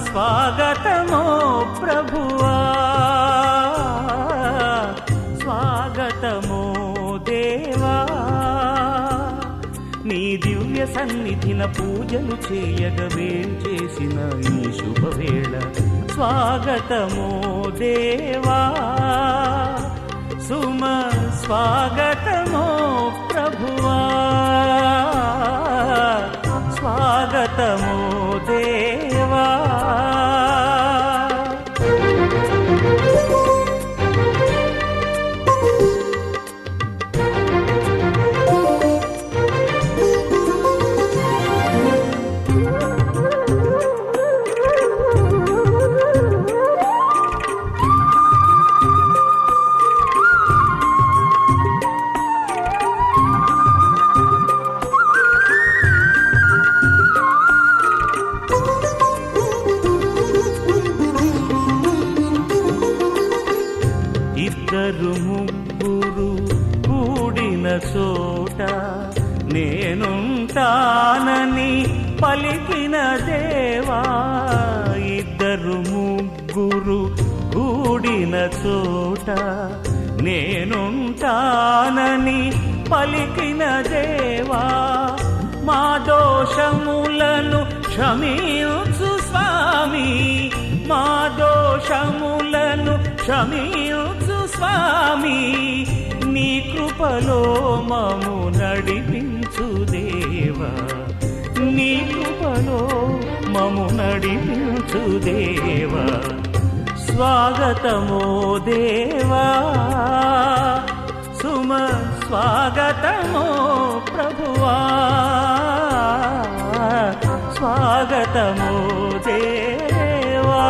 స్వాగతమో ప్రభువా, స్వాగతమో దేవా, నీ దివ్య సన్నిధిన పూజలు చేయగా వేంచేసిన ఈ శుభవేళ స్వాగతమో దేవా, సుమ స్వాగతమో ప్రభువా, స్వాగతమో దేవా. ఇద్దరు ముగ్గురు కూడిన చోట నేనుంటానని పలికిన దేవా, ఇద్దరు ముగ్గురు కూడిన చోట నేనుంటానని పలికిన దేవా, మా దోషములను క్షమించు స్వామి, మా దోషములను క్షమించు స్వామి, నీ కృపలో మము నడిపించు దేవా, నీ కృపలో మము నడిపించు దేవా, స్వాగతమో దేవా, సుమ స్వాగతమో ప్రభువా, స్వాగతమో దేవా.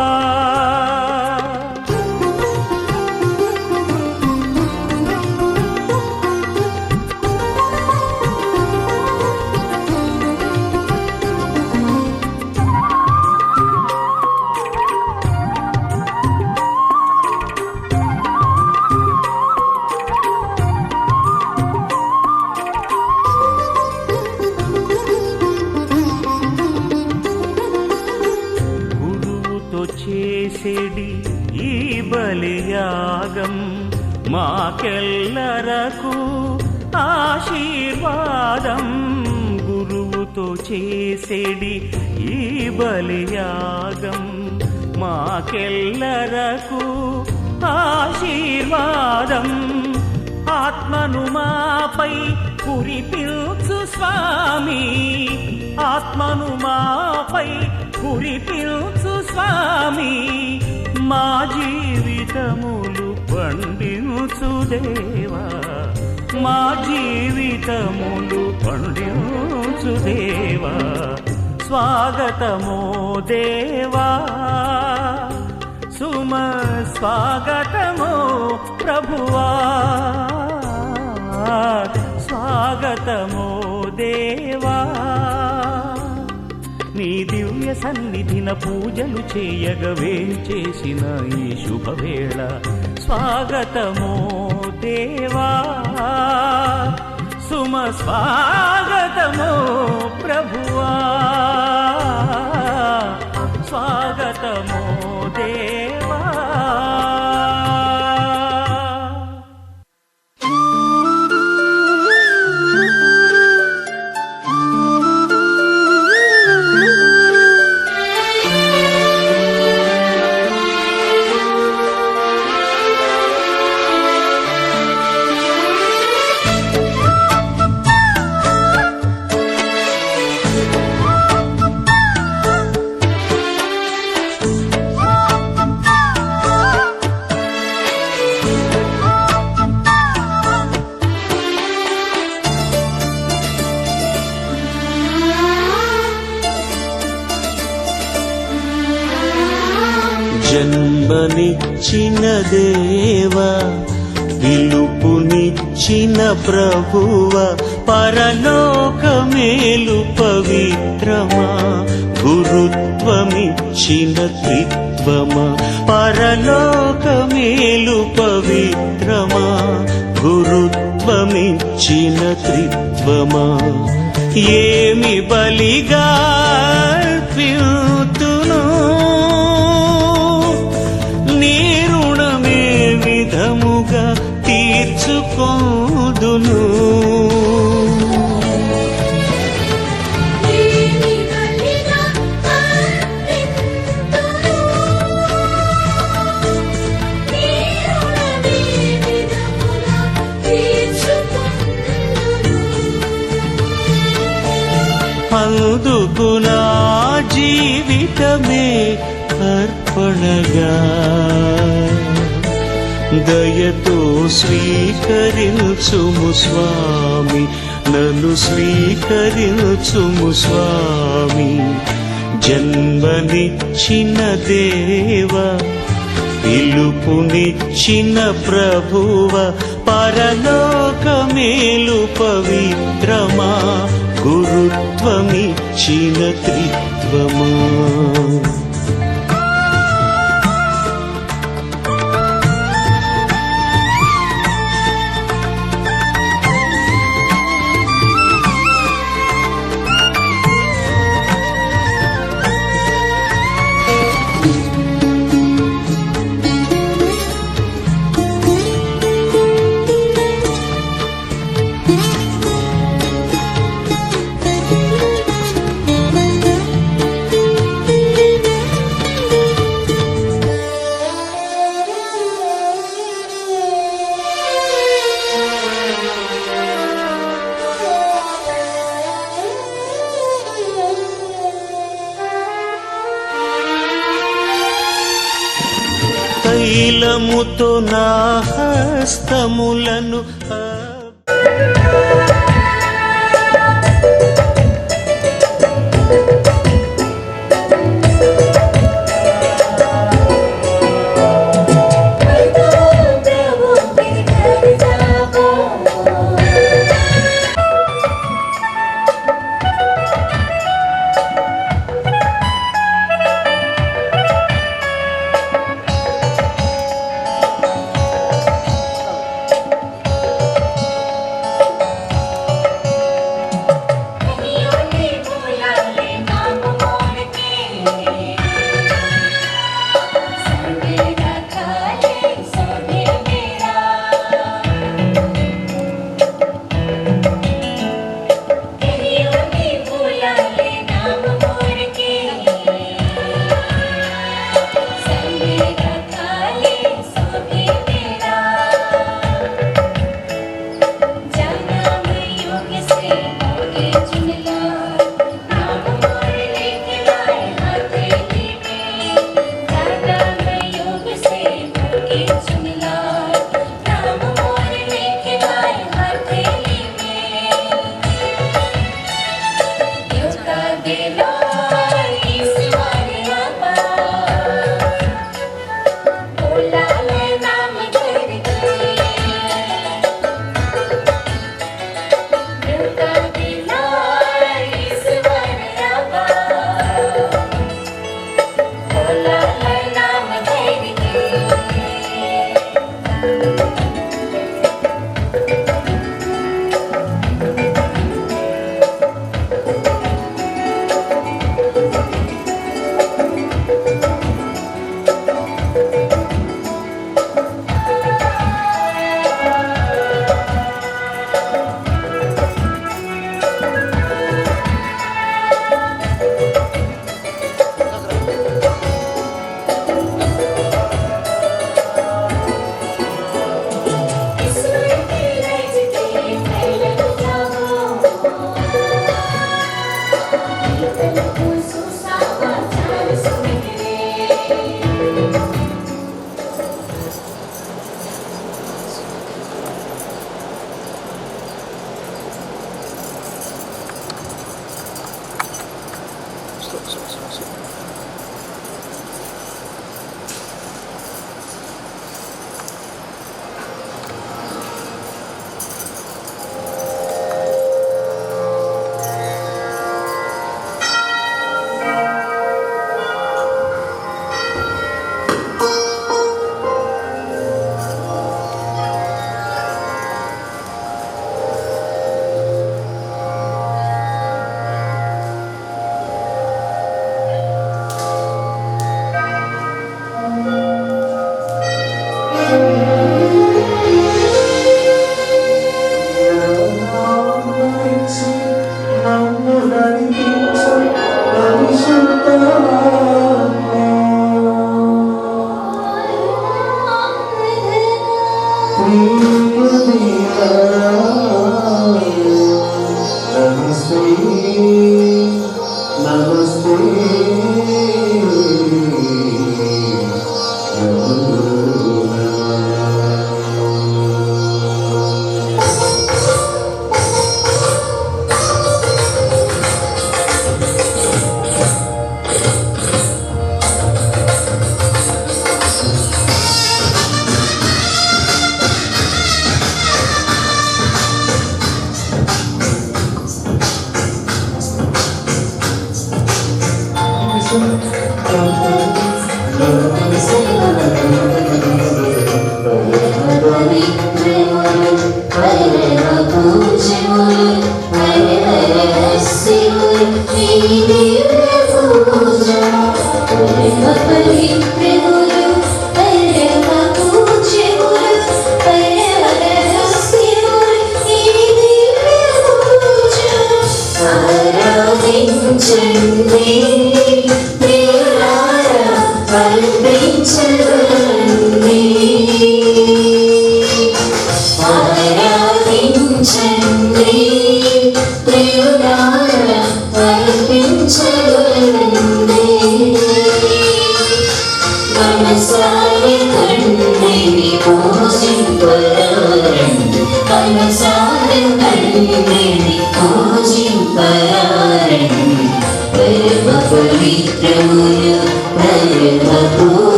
చేసేడి ఈ బలియాగం మాకెల్లరకు ఆశీర్వాదం, గురువుతో చేసేడి ఈ బలియాగం మాకెల్లరకు ఆశీర్వాదం, ఆత్మను మాపై కురిపించు స్వామి, ఆత్మను మాపై కురిపించు స్వామి, మా జీవితములు పండించు దేవా, మా జీవితములు పండించు దేవా, స్వాగతమో దేవా, సుమ స్వాగతమో ప్రభువా, స్వాగతమో దేవా, నీ దివ్య సన్నిధిన పూజలు చేయగా వేంచేసిన ఈ శుభవేళ స్వాగతమో దేవా, సుమ స్వాగతమో ప్రభువా, స్వాగతమో దేవా. జన్మనిచ్చిన దేవా, పిలుపునిచ్చిన ప్రభువ, పరలోకమేలు పవిత్రమా, గురుత్వమిచ్చిన త్రిత్వమా, పరలోకమేలు పవిత్రమా, గురుత్వమిచ్చిన త్రిత్వమా, ఏమి బలిగా అర్పితును అందుకు నా జీవితమే అర్పణగా దయతో స్వీకరించుము స్వామి, నన్ను స్వీకరించుము స్వామి. జన్మనిచ్చిన దేవ, పిలుపునిచ్చిన ప్రభువ, పరలోకమేలు పవిత్రమా, గురుత్వమిచ్చిన త్రిత్వమా. తైలముతో నా హస్తములను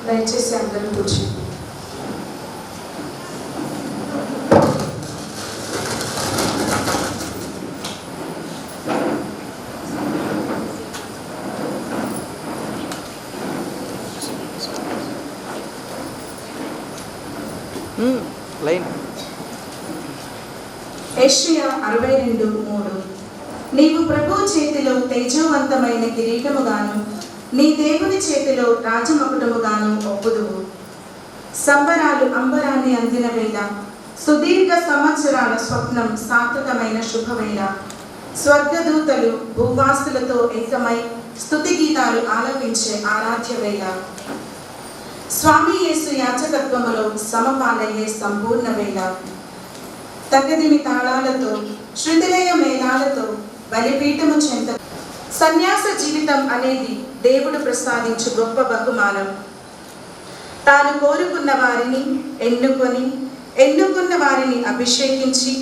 దయచేసి అందరూ కూర్చోండి. యెషయా 62:3 నీవు ప్రభువు చేతిలో తేజవంతమైన కిరీటముగాను నీ దేవుని చేతిలో రాజమకుటముగాను ఒప్పుదువు. సంబరాలు అంబరాన్ని అందిన వేళ, సుదీర్ఘ సంవత్సరాల స్వప్నం సార్థకమైన శుభవేళ, స్వర్గదూతలు భూవాసులతో ఏకమై స్తుతి గీతాలు ఆలపించే ఆరాధ్య వేళ, స్వామి యేసు యాచకత్వములో సమపాలయ్యే సంపూర్ణ వేళ, తగదిమి తాళాలతో శృతిలయ మేళాలతో బలిపీఠము చెంత సన్యాస జీవితం అనేది దేవుడు ప్రసాదించు గొప్ప బహుమానం. తాను కోరుకున్న వారిని ఎన్నుకున్న వారిని అభిషేకించి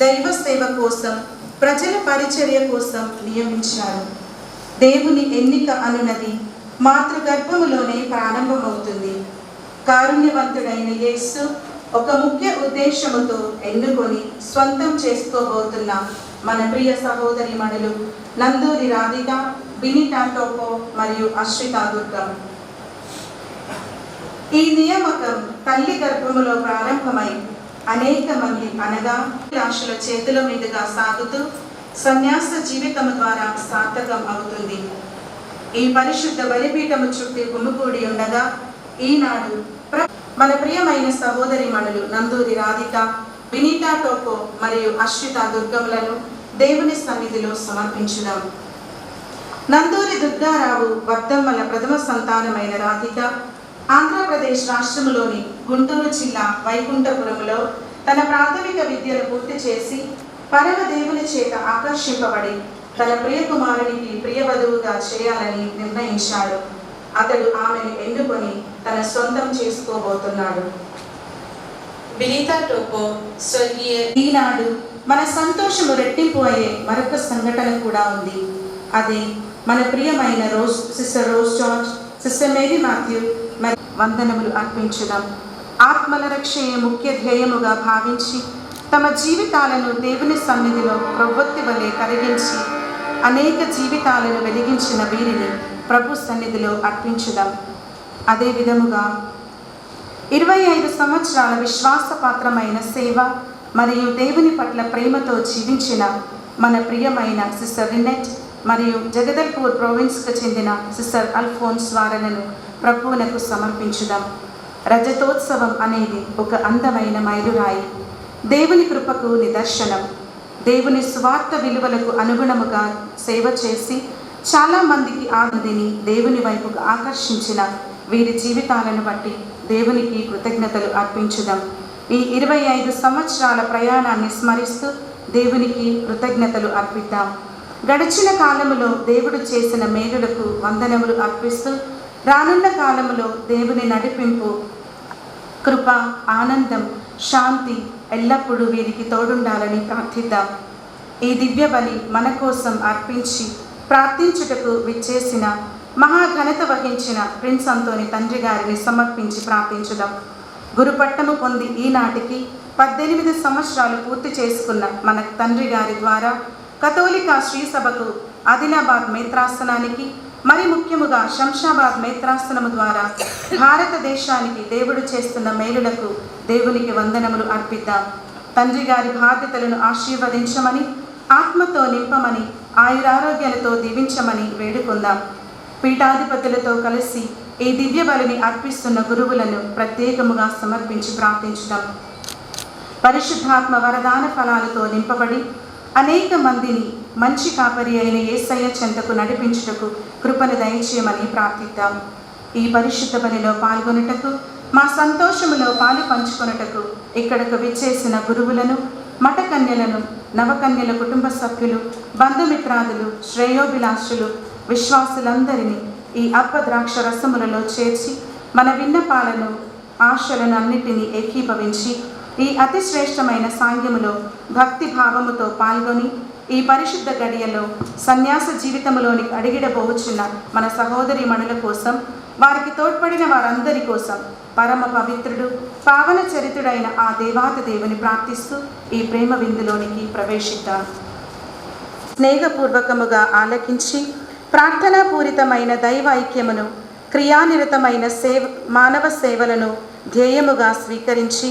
దైవ సేవ కోసం, ప్రజల పరిచర్య కోసం నియమించారు. దేవుని ఎన్నిక అనున్నది మాతృగర్భములోనే ప్రారంభమవుతుంది. కారుణ్యవంతుడైన యేసు ఒక ముఖ్య ఉద్దేశముతో ఎన్నుకొని స్వంతం చేసుకోబోతున్న మన ప్రియ సహోదరి మణులు నందూరి రాధిక, బినిటా టోపో మరియు అశ్రితా దుర్గం. ఈ నియామకం తల్లి గర్భములో ప్రారంభమై అనేక మంది అనగా రాశుల చేతుల మీదుగా సాగుతూ సన్యాస జీవితము ద్వారా సార్థకం అవుతుంది. ఈ పరిశుద్ధ బలిపీఠము చుట్టూ గుమికూడి ఉండగా ఈనాడు మన ప్రియమైన సహోదరి మణులు నందూరి రాధిక, బినిటా టోపో మరియు అశ్రితా దుర్గములను దేవుని సన్నిధిలో సమర్పించుదాం. నందూరి దుర్గారావు వర్ధమ్మల ప్రథమ సంతానమైన రాధిక ఆంధ్రప్రదేశ్ రాష్ట్రములోని గుంటూరు జిల్లా వైకుంఠపురములో తన ప్రాథమిక విద్యను పూర్తి చేసి పరమదేవుని చేత ఆకర్షింపబడి తన ప్రియకుమారునికి ప్రియవధువుగా చేయాలని నిర్ణయించాడు. అతడు ఆమెను ఎన్నుకొని తన సొంతం చేసుకోబోతున్నాడు. బినిటా టోపో స్వర్గీయ. ఈనాడు మన సంతోషము రెట్టింపు అయ్యే మరొక సంఘటన కూడా ఉంది. అది మన ప్రియమైన sister Rose George, sister Mary Matthew వందనములు అర్పించడం. ఆత్మల రక్షణే ముఖ్య ధ్యేయముగా భావించి తమ జీవితాలను దేవుని సన్నిధిలో ప్రవృత్తి వలె కరిగించి అనేక జీవితాలను వెలిగించిన వీరిని ప్రభు సన్నిధిలో అర్పించుదాం. అదే విధముగా 25 సంవత్సరాల విశ్వాసపాత్రమైన సేవ మరియు దేవుని పట్ల ప్రేమతో జీవించిన మన ప్రియమైన సిస్టర్ రినెట్ మరియు జగదల్పూర్ ప్రొవిన్స్కు చెందిన సిస్టర్ అల్ఫోన్స్ వారలను ప్రభువునకు సమర్పించుదాం. రజతోత్సవం అనేది ఒక అందమైన మైలురాయి, దేవుని కృపకు నిదర్శనం. దేవుని స్వార్థ విలువలకు అనుగుణముగా సేవ చేసి చాలామందికి ఆనందిని దేవుని వైపుకు ఆకర్షించిన వీరి జీవితాలను బట్టి దేవునికి కృతజ్ఞతలు అర్పించుదాం. ఈ 25 సంవత్సరాల ప్రయాణాన్ని స్మరిస్తూ దేవునికి కృతజ్ఞతలు అర్పిద్దాం. గడిచిన కాలములో దేవుడు చేసిన మేలులకు వందనములు అర్పిస్తూ రానున్న కాలములో దేవుని నడిపింపు, కృప, ఆనందం, శాంతి ఎల్లప్పుడూ వీరికి తోడుండాలని ప్రార్థిద్దాం. ఈ దివ్య బలి మన కోసం అర్పించి ప్రార్థించుటకు విచ్చేసిన మహాఘనత వహించిన ప్రిన్స్ అంతోని తండ్రి గారిని సమర్పించి ప్రార్థించుదాం. గురుపట్టము పొంది ఈనాటికి 18 సంవత్సరాలు పూర్తి చేసుకున్న మన తండ్రి గారి ద్వారా కథోలిక శ్రీ సభకు ఆదిలాబాద్ మేత్రాసనానికి, మరి ముఖ్యముగా శంషాబాద్ మేత్రాసనము ద్వారా భారతదేశానికి దేవుడు చేస్తున్న మేలులకు దేవునికి వందనములు అర్పిద్దాం. తండ్రి గారి బాధ్యతలను ఆశీర్వదించమని, ఆత్మతో నింపమని, ఆయురారోగ్యాలతో దీవించమని వేడుకుందాం. పీఠాధిపతులతో కలిసి ఈ దివ్య బలిని అర్పిస్తున్న గురువులను ప్రత్యేకముగా సమర్పించి ప్రార్థించుదాం. పరిశుద్ధాత్మ వరదాన ఫలాలతో నింపబడి అనేక మందిని మంచి కాపరి అయిన యేసయ్య చెంతకు నడిపించుటకు కృపను దయచేయమని ప్రార్థిద్దాం. ఈ పరిశుద్ధ బలిలో పాల్గొనుటకు, మా సంతోషములో పాలు పంచుకొనుటకు ఇక్కడకు విచ్చేసిన గురువులను, మఠకన్యలను, నవకన్యల కుటుంబ సభ్యులు, బంధుమిత్రాదులు, శ్రేయోభిలాషులు, విశ్వాసులందరినీ ఈ అప్పద్రాక్ష రసములలో చేర్చి మన విన్నపాలను, ఆశలను అన్నిటినీ ఏకీభవించి ఈ అతి శ్రేష్టమైన సాంగ్యములో భక్తి భావముతో పాల్గొని ఈ పరిశుద్ధ గడియలో సన్యాస జీవితంలోనికి అడిగిడబోచున్న మన సహోదరి మణుల కోసం, వారికి తోడ్పడిన వారందరి కోసం పరమ పవిత్రుడు, పావన చరిత్రుడైన ఆ దేవాతి దేవుని ప్రార్థిస్తూ ఈ ప్రేమ విందులోనికి ప్రవేశిద్దాం. స్నేహపూర్వకముగా ఆలకించి ప్రార్థనాపూరితమైన దైవ ఐక్యమును, క్రియానిరతమైన మానవ సేవలను ధ్యేయముగా స్వీకరించి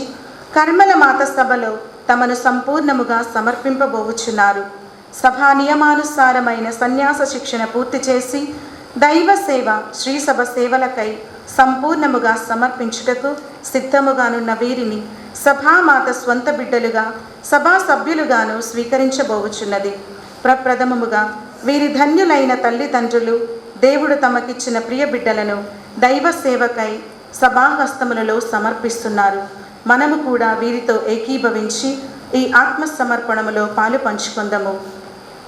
కర్మల మాత సభలో తమను సంపూర్ణముగా సమర్పింపబోచున్నారు. సభా నియమానుసారమైన సన్యాస శిక్షణ పూర్తి చేసి దైవ సేవ, శ్రీసభ సేవలకై సంపూర్ణముగా సమర్పించుటకు సిద్ధముగానున్న వీరిని సభామాత స్వంత బిడ్డలుగా, సభా సభ్యులుగాను స్వీకరించబోచున్నది. ప్రప్రథమముగా వీరి ధన్యులైన తల్లిదండ్రులు దేవుడు తమకిచ్చిన ప్రియ బిడ్డలను దైవ సేవకై సభాహస్తములలో సమర్పిస్తున్నారు. మనము కూడా వీరితో ఏకీభవించి ఈ ఆత్మసమర్పణములో పాలు పంచుకుందాము.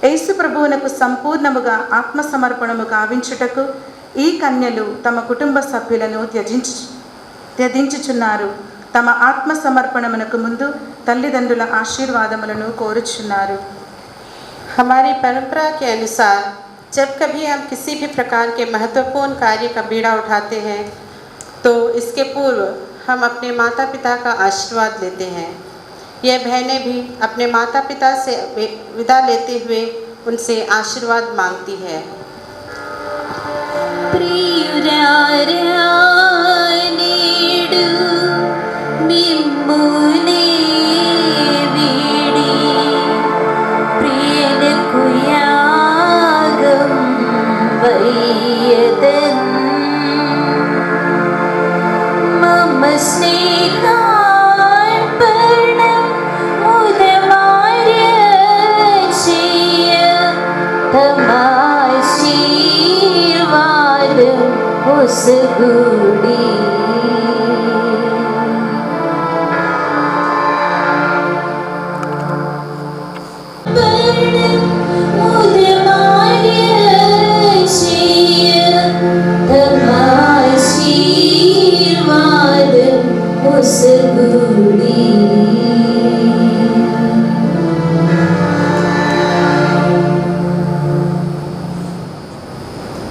యేసు ప్రభువునకు సంపూర్ణముగా ఆత్మసమర్పణము గావించుటకు ఈ కన్యలు తమ కుటుంబ సభ్యులను త్యజించుచున్నారు. తమ ఆత్మసమర్పణమునకు ముందు తల్లిదండ్రుల ఆశీర్వాదములను కోరుచున్నారు. हमारी परंपरा के अनुसार जब कभी हम किसी भी प्रकार के महत्वपूर्ण कार्य का बीड़ा उठाते हैं तो इसके पूर्व हम अपने माता पिता का आशीर्वाद लेते हैं। यह बहनें भी अपने माता पिता से विदा लेते हुए उनसे आशीर्वाद मांगती है।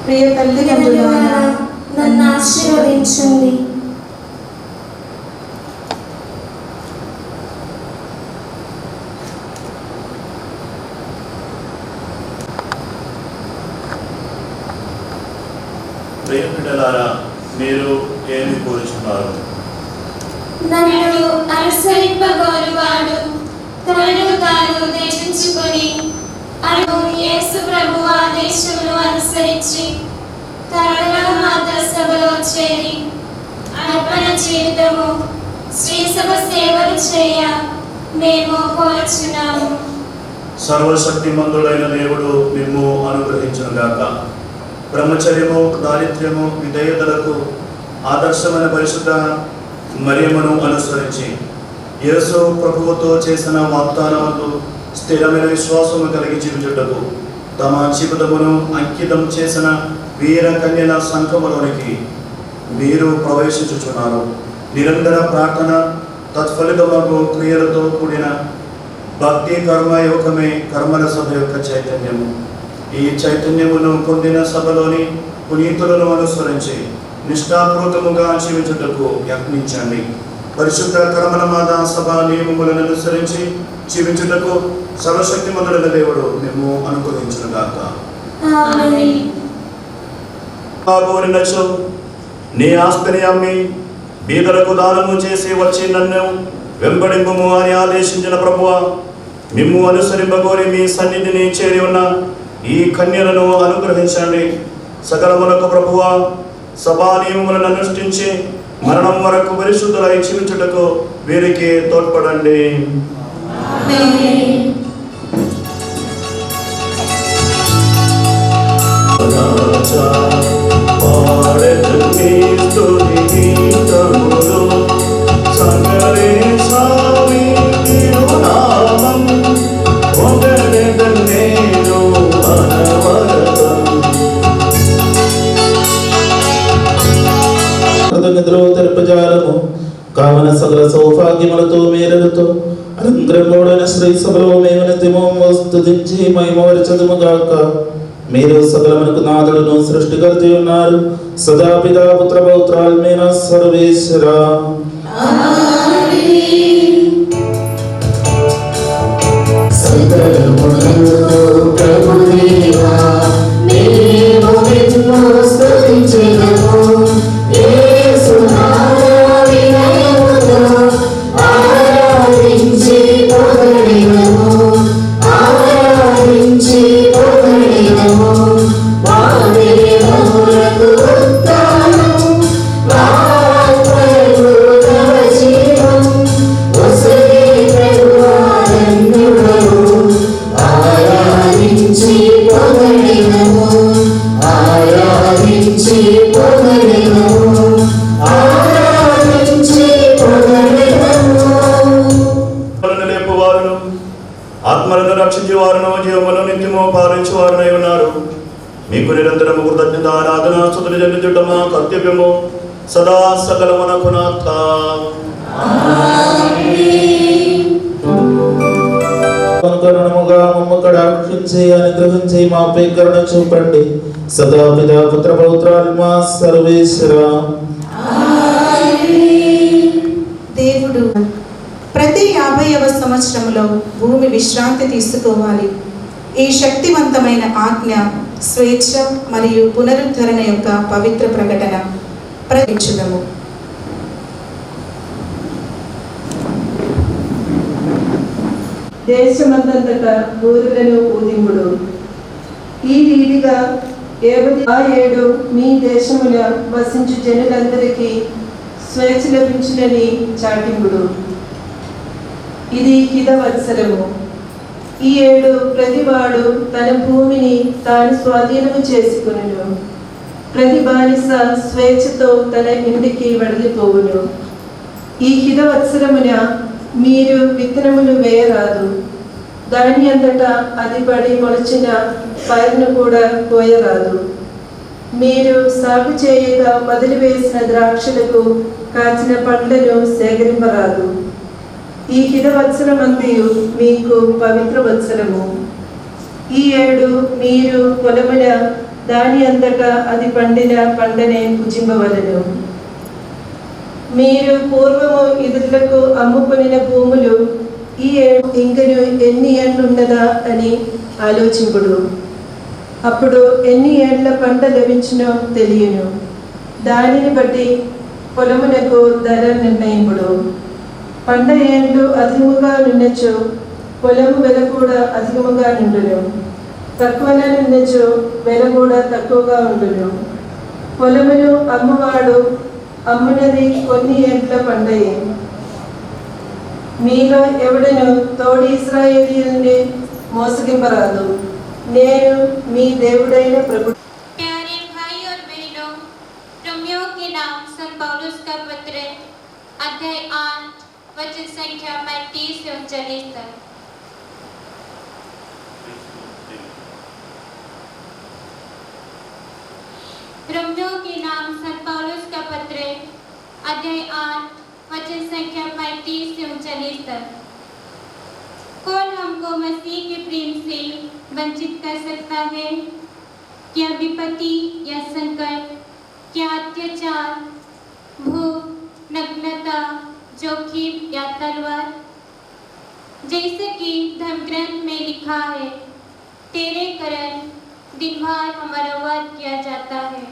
ప్రియ తల్లిదండ్రులారా, నన్ను ఆశీర్వదించండి. ప్రియ బిడ్డలారా, మీరు ఏమి కోరుచున్నారు? నన్ను అనుసరింపగోరువాడు తనను తాను త్యజించుకొని, 20 యేసు ప్రభు ఆదేశమును అనుసరించి కరుణమాత సభలో చేరి అర్పణ జీవితము శ్రీసభ సేవలు చేయ మేము కోరుచున్నాము. సర్వశక్తిమంతుడైన దేవుడు మిమ్ము అనుగ్రహించునుగాక. బ్రహ్మచర్యము, దారిద్ర్యము, విధేయతలకు ఆదర్శమైన పరిశుద్ధ మరియమ్మను అనుసరించి యేసు ప్రభువుతో చేసిన వాగ్దానములు స్థిరమైన విశ్వాసము కలిగి జీవించుటకు తమ జీవితమును అంకితం చేసిన వీర కన్యల సంఘములోనికి మీరు ప్రవేశించుచున్నారు. నిరంతర ప్రార్థన, తత్ఫలితములకు క్రియలతో కూడిన భక్తి కర్మయోగమే కర్మల సభ యొక్క చైతన్యము. ఈ చైతన్యమును పొందిన సభలోని పునీతులను అనుసరించి నిష్ఠాపూర్వకముగా జీవించుటకు యత్నించండి. పరిశుద్ధ కర్మల మాత సభ నియమములను అనుసరించి జీవించుటకు సర్వశక్తిమంతుడైన దేవుడు మేము అనుగ్రహించునుగాక. ఆమేన్. కోరినచో నీ ఆస్తిని అమ్మి బీదలకు దానము చేసి వచ్చి నన్ను వెంబడింపుము అని ఆదేశించిన ప్రభువా, మిమ్ము అనుసరింపగోరి మీ సన్నిధిని చేరి ఉన్న ఈ కన్యలను అనుగ్రహించండి. సకలములకు ప్రభువా, సభా నియమములను అనుష్ఠించి మరణం వరకు పరిశుద్ధులై జీవించుటకు వీరికి తోడ్పడండి. కృతజ్ఞతలు తెలుపజాలము. కావున సకల సౌభాగ్యములతో మేరలతో అనంతరంలోడైన శ్రీ సభలో మేము నిత్యము స్తుతించి మహిమపరచదుము గాక. మీరు సకలమునకు నాథుడును సృష్టికర్త ఉన్నారు. సదా పితా పుత్ర పౌత్రాత్మేన సర్వేశ్వర. ఆత్మలను రక్షించే వారును జీవమును నిత్యము పాలించే వారునై ఉన్నారు. మీకు నిరంతరము కృతజ్ఞత ఆరాధన స్తుతులు చెల్లించుట మా కర్తవ్యము. సదా సకలమునకు నాథ. కరుణముగా మమ్మ కటాక్షించి అనుగ్రహించి మాపై కరుణ చూపండి. సదా పితా పుత్ర పౌత్రాత్మ సర్వేశ్వర. దేవుడు ప్రతి 50వ సంవత్సరంలో భూమి విశ్రాంతి తీసుకోవాలి. ఈ శక్తివంతమైన ఆజ్ఞ స్వేచ్ఛ మరియు పునరుద్ధరణ యొక్క పవిత్ర ప్రకటన ప్రకటించుదాము. దేశమందంతటా ఊరులను ఊదింపుడు. ఈ రీతిగా ఆ ఏడు మీ దేశముల వసించు జనులందరికీ స్వేచ్ఛ లభించునని చాటింపుడు. ఇది హితవత్సరము. ఈ ఏడు ప్రతివాడు తన భూమిని తాను స్వాధీనము చేసుకును. ప్రతి బానిస స్వేచ్ఛతో తన ఇంటికి వెడలిపోవును. ఈ హితవత్సరమున మీరు విత్తనములు వేయరాదు. దాని అంతటా అది పడి మొలిచిన పైరును కూడా కోయరాదు. మీరు సాగు చేయగా వదిలివేసిన ద్రాక్షలకు కాచిన పండ్లను సేకరింపరాదు. ఈ హితవత్సరమంతయు మీకు పవిత్ర వత్సరము. ఈ ఏడు మీరు పొలమున దాని అంతటా అది పండిన పంటనే భుజింపవలెను. మీరు పూర్వము ఇతరులకు అమ్ముకొనిన భూములు ఈ ఏడు ఇంకను ఎన్ని ఏళ్ళున్నదా అని ఆలోచింపుడు. అప్పుడు ఎన్ని ఏళ్ల పంట లభించినో తెలియను. దానిని బట్టి పొలమునకు ధర నిర్ణయింపుడు. పంట ఏళ్ళు అధికముగా నుండొచ్చు, పొలము వెల కూడా అధికముగా నుండును. తక్కువగా నుండొచ్చు, వెల కూడా తక్కువగా ఉండును. పొలమును అమ్మువాడు అమ్మునది కొన్ని ఏండ్ల పండయే. మీలో ఎవడను తోడి ఇశ్రాయేలీయుల్ని మోసగింపరాదు. నేను మీ దేవుడైన ప్రభు. प्यारे भाई और बहनों, रोमियो के नाम संत पौलुस का पत्र अध्याय 8 वचन संख्या 35 से 39 तक। रोमियो के नाम संत पौलुस का पत्र अध्याय 8 वचन संख्या 35 से 39 तक। कौन हमको मसीह के प्रेम से वंचित कर सकता है? क्या विपत्ति या संकट, क्या अत्याचार, भूख, नग्नता, जोखिम या तलवार? जैसे कि धर्मग्रंथ में लिखा है, तेरे कारण दिन भर हमारा वध किया जाता है।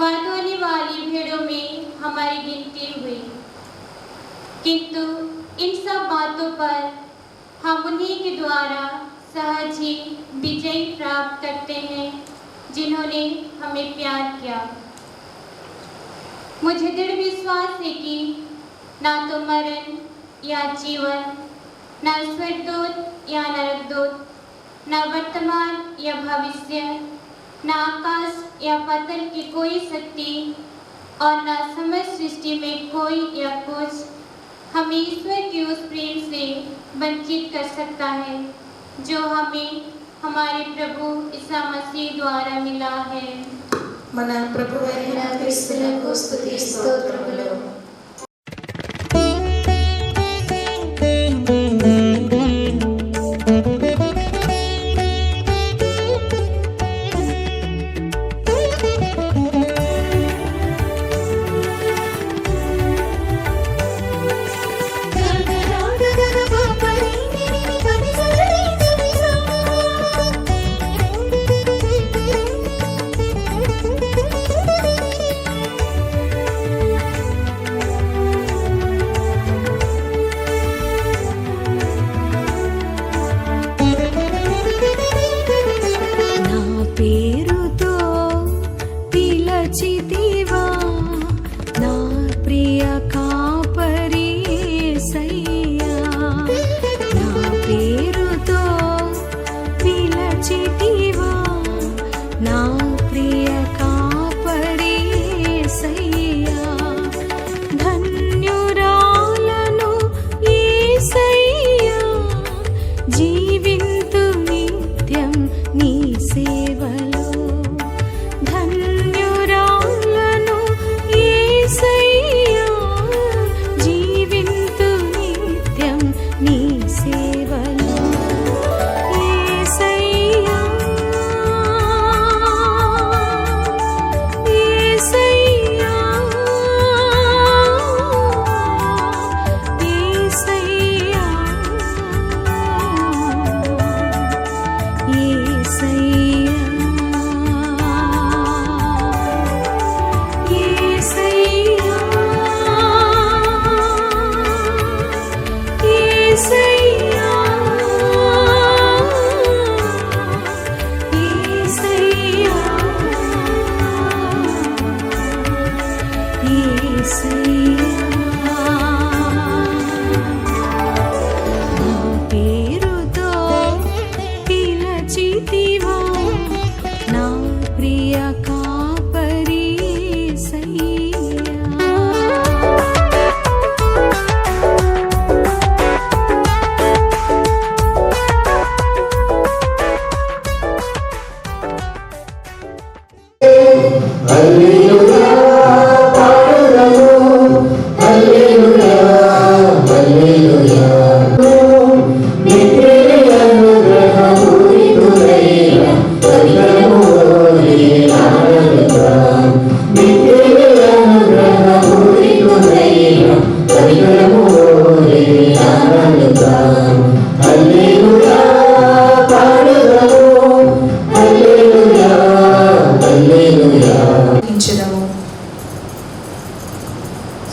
वध होने वाली भेड़ों में हमारी गिनती हुई। किंतु इन सब बातों पर हम उन्हीं के द्वारा सहज ही विजय प्राप्त करते हैं जिन्होंने हमें प्यार किया। मुझे दृढ़ विश्वास है कि ना तो मरण या जीवन, ना स्वर्गदूत या नरकदूत, ना वर्तमान या भविष्य, ना आकाश या पाताल की कोई शक्ति और ना समस्त सृष्टि में कोई या कुछ हमें ईश्वर के उस प्रेम से वंचित कर सकता है जो हमें हमारे प्रभु ईसा मसीह द्वारा मिला है। మన ప్రభువైన క్రీస్తునకు స్తుతి స్తోత్రములు.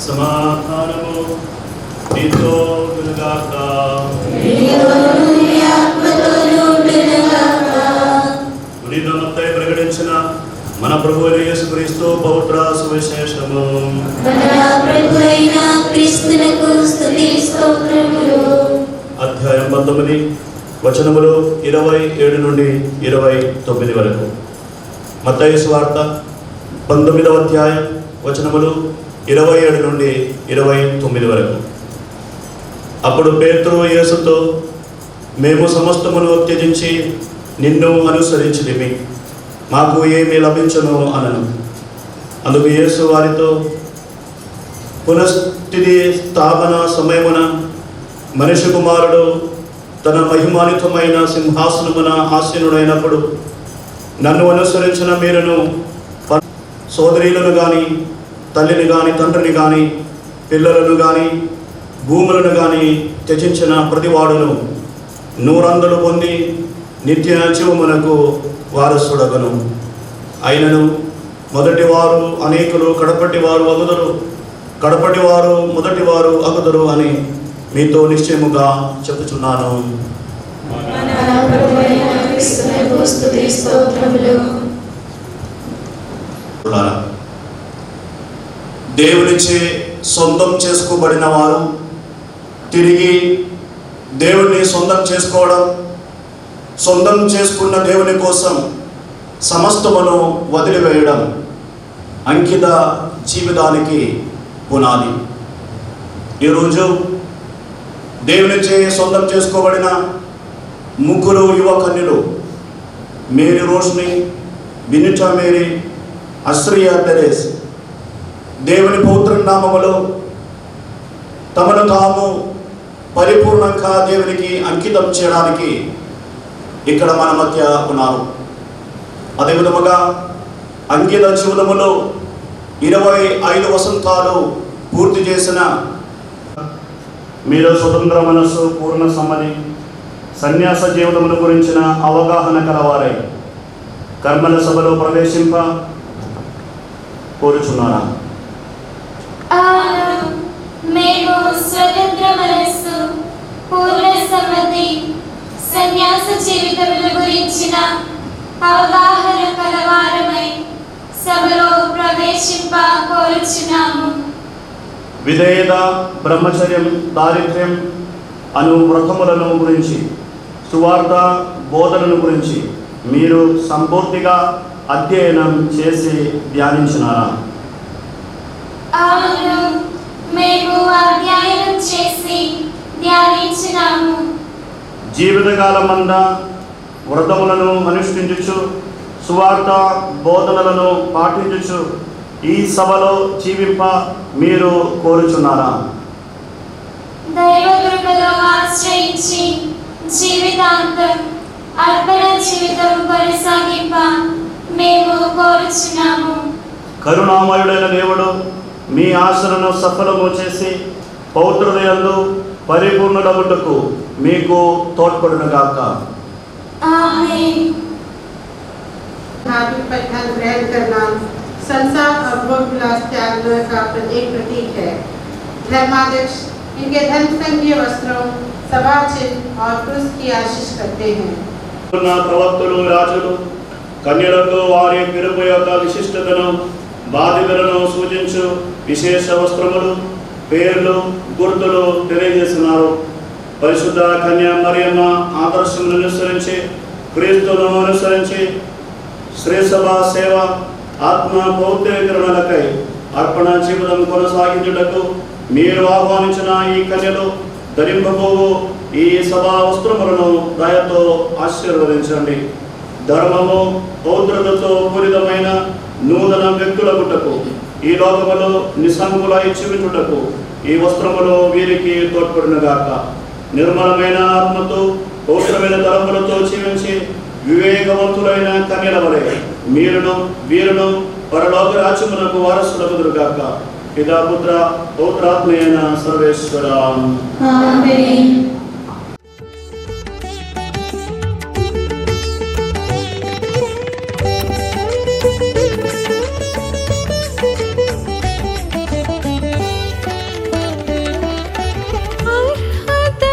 సమాధానము నీతో కలుగాక. పునీత మత్తయి ప్రకటించిన మన ప్రభువైన యేసుక్రీస్తు పవిత్ర సువిశేషము. మన ప్రభు అయిన క్రీస్తునకు స్తుతి స్తోత్రములు. అధ్యాయం 19 వచనములు 27 నుండి 29 వరకు. మత్తయి సువార్త 19వ అధ్యాయం వచనములు 27 నుండి 29 వరకు. అప్పుడు పేతురు యేసుతో, మేము సమస్తమును త్యజించి నిన్ను అనుసరించితిమి, మాకు ఏమి లభించును అనను. అందుకు యేసు వారితో, పునఃస్థితి స్థాపన సమయమున మనిషి కుమారుడు తన మహిమానితమైన సింహాసనమున ఆసీనుడైనప్పుడు నన్ను అనుసరించిన మీరును సోదరీలను కానీ, తల్లిని కానీ, తండ్రిని కానీ, పిల్లలను కానీ, భూములను కానీ త్యజించిన ప్రతివాడును 100 పొంది నిత్య జీవమునకు వారసుడగను. అయినను మొదటివారు అనేకులు, కడపటివారు అగుదురు, కడపటివారు మొదటివారు అగుదురు అని మీతో నిశ్చయముగా చెప్పుచున్నాను. మన ప్రభు అయిన క్రీస్తునకు స్తుతి స్తోత్రములు. దేవునిచే సొంతం చేసుకోబడిన వారు తిరిగి దేవుణ్ణి సొంతం చేసుకోవడం, సొంతం చేసుకున్న దేవుని కోసం సమస్తమును వదిలివేయడం అంకిత జీవితానికి పునాది. ఈరోజు దేవునిచే సొంతం చేసుకోబడిన 3 యువ కన్యలు, మేరీ రోష్ని, బినిటా మేరీ, అస్రియా తెరేస్, దేవుని పవిత్ర నామములో తమను తాము పరిపూర్ణంగా దేవునికి అంకితం చేయడానికి ఇక్కడ మన మధ్య ఉన్నారు. అదేవిధముగా అంకిత జీవితములో 25 వసంతాలు పూర్తి చేసిన మీరు స్వతంత్ర మనస్సు, పూర్ణ సమ్మతి, సన్యాస జీవితముల గురించిన అవగాహన కలవారై కర్మల సభలో ప్రవేశింప కోరుచున్నారా? మేము స్వతంత్ర మనస్సు, పూర్ణ సమ్మతి, సన్యాస జీవితముల గురించిన అవగాహన కలవారమై సభలో ప్రవేశింప కోరుచున్నాము. విధేయత, బ్రహ్మచర్యం, దారిద్ర్యం అను వ్రతములను గురించి, సువార్త బోధనను గురించి మీరు సంపూర్తిగా అధ్యయనం చేసి ధ్యానించినారా? అవును, మేము అధ్యయనం చేసి ధ్యానించినాము. జీవితకాలమంతా వ్రతములను అనుష్ఠించుచు, సువార్త బోధనలను పాటించుచు ఈ సభలో జీవింప మీరు కోరుచున్నారా? దైవ కృపలో ఆశ్రయించి జీవితాంతం అర్పణ జీవితం కొనసాగింప మేము కోరుచున్నాము. కరుణామయుడైన దేవుడు మీ ఆశలను సఫలము చేసి పౌత్రులందు పరిపూర్ణులగుటకు మీకు తోడ్పడునుగాక. ఆమేన్. धार्मिक परिधान ग्रहण करना संसार और भोग विलास त्यागने का एक प्रतीक है। धर्माध्यक्ष इनके धर्म संघीय वस्त्रों, सभा चिन्ह और क्रूस की आशीष करते हैं। ప్రవక్తలు, రాజులు కన్యలకు వారి పిలుపు యొక్క విశిష్టతను, బాధ్యతలను సూచించు విశేష వస్త్రములు, పేర్లు, గుర్తులు తెలియజేస్తున్నారు. పరిశుద్ధ కన్య మరియమ్మ ఆదర్శమును అనుసరించి, క్రీస్తును అనుసరించి శ్రీసభ సేవ, ఆత్మ పౌత్రీకరణలకై అర్పణ జీవితం కొనసాగించుటకు మీరు ఆహ్వానించిన ఈ కన్యలు ధరింపబోవు ఈ సభా వస్త్రములను దయతో ఆశీర్వదించండి. ధర్మము, పౌత్రతతో పూరితమైన నూతన వ్యక్తులగుటకు, ఈ లోకములో నిస్సంగులై జీవించుటకు ఈ వస్త్రములు వీరికి తోడ్పడునుగాక. నిర్మలమైన ఆత్మతో, పౌత్రమైన తలములతో జీవించి వివేకవంతులైన కన్యల వలె వీరును పరలోక రాజ్యమునకు వారసులగుదురుగాక. పితా, పుత్ర, పౌత్రాత్మయైన సర్వేశ్వర. ఆమేన్. అర్హత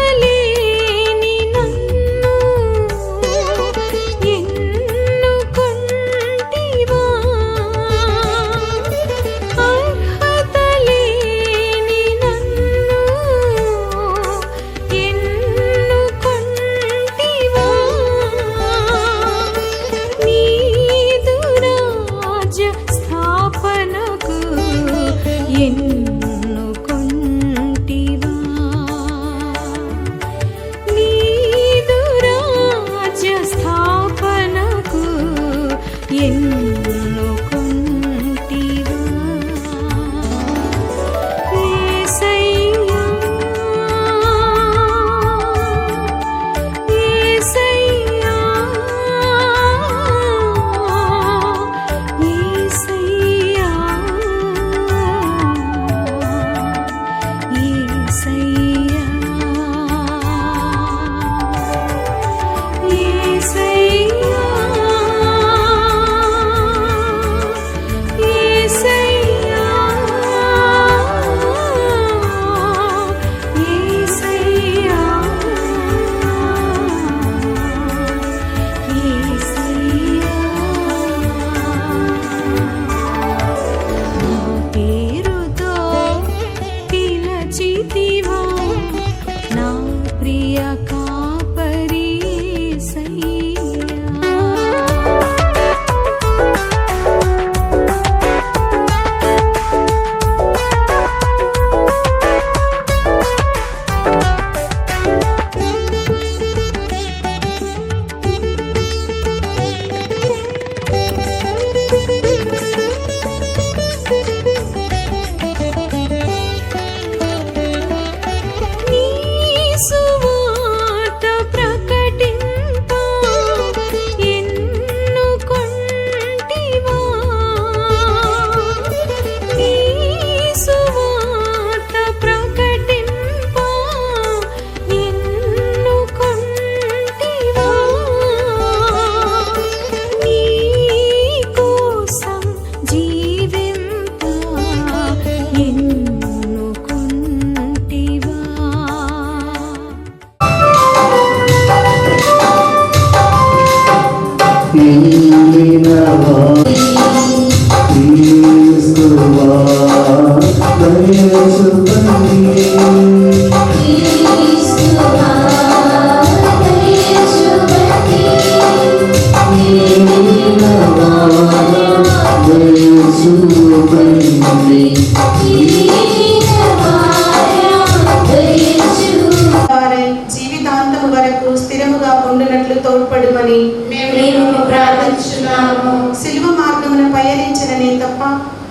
జీవితాంతము వరకు స్థిరముగా ఉండునట్లు తోడ్పడుమని మేము ప్రార్థించున్నాము. సిలువ మార్గమున పయనించడనే తప్ప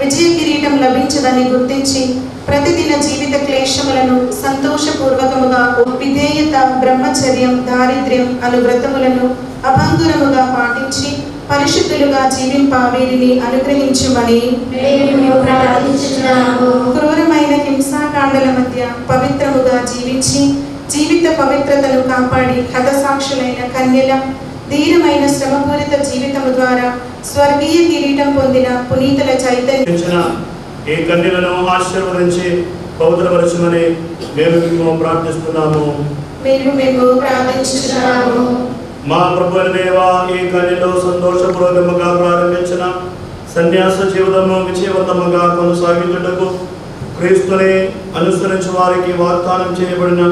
విజయ కిరీటం లభించదని గుర్తించి ప్రతిదిన జీవిత క్లేశములను సంతోషపూర్వకముగా విధేయత, బ్రహ్మచర్యం, దారిద్ర్యం అను వ్రతములను అభంగురముగా పాటించి పరిశుద్ధులుగా జీవింప వీరిని అనుగ్రహించుమని మేము ప్రార్థించున్నాము. క్రూరమైన హింసాకాండల మధ్య పవిత్రముగా జీవించి జీవిత పవిత్రతను కాపాడి హతసాక్షులైన కన్యల ధీరమైన శ్రమపూరిత జీవితము ద్వారా స్వర్గీయ కిరీటం పొందిన పునీతుల చైతన్య ఈ కన్యలను ఆశీర్వదించి పవిత్రపరచమని మేము ప్రార్థిస్తున్నాము. మేము ప్రార్థించున్నాము. మా ప్రభు దేవా, ఈ కన్యలో సంతోషపూర్వకముగా ప్రారంభించిన సన్యాస జీవితము విజయవంతముగా కొనసాగించుటకు క్రీస్తుని అనుసరించే వారికి వాగ్దానం చేయబడిన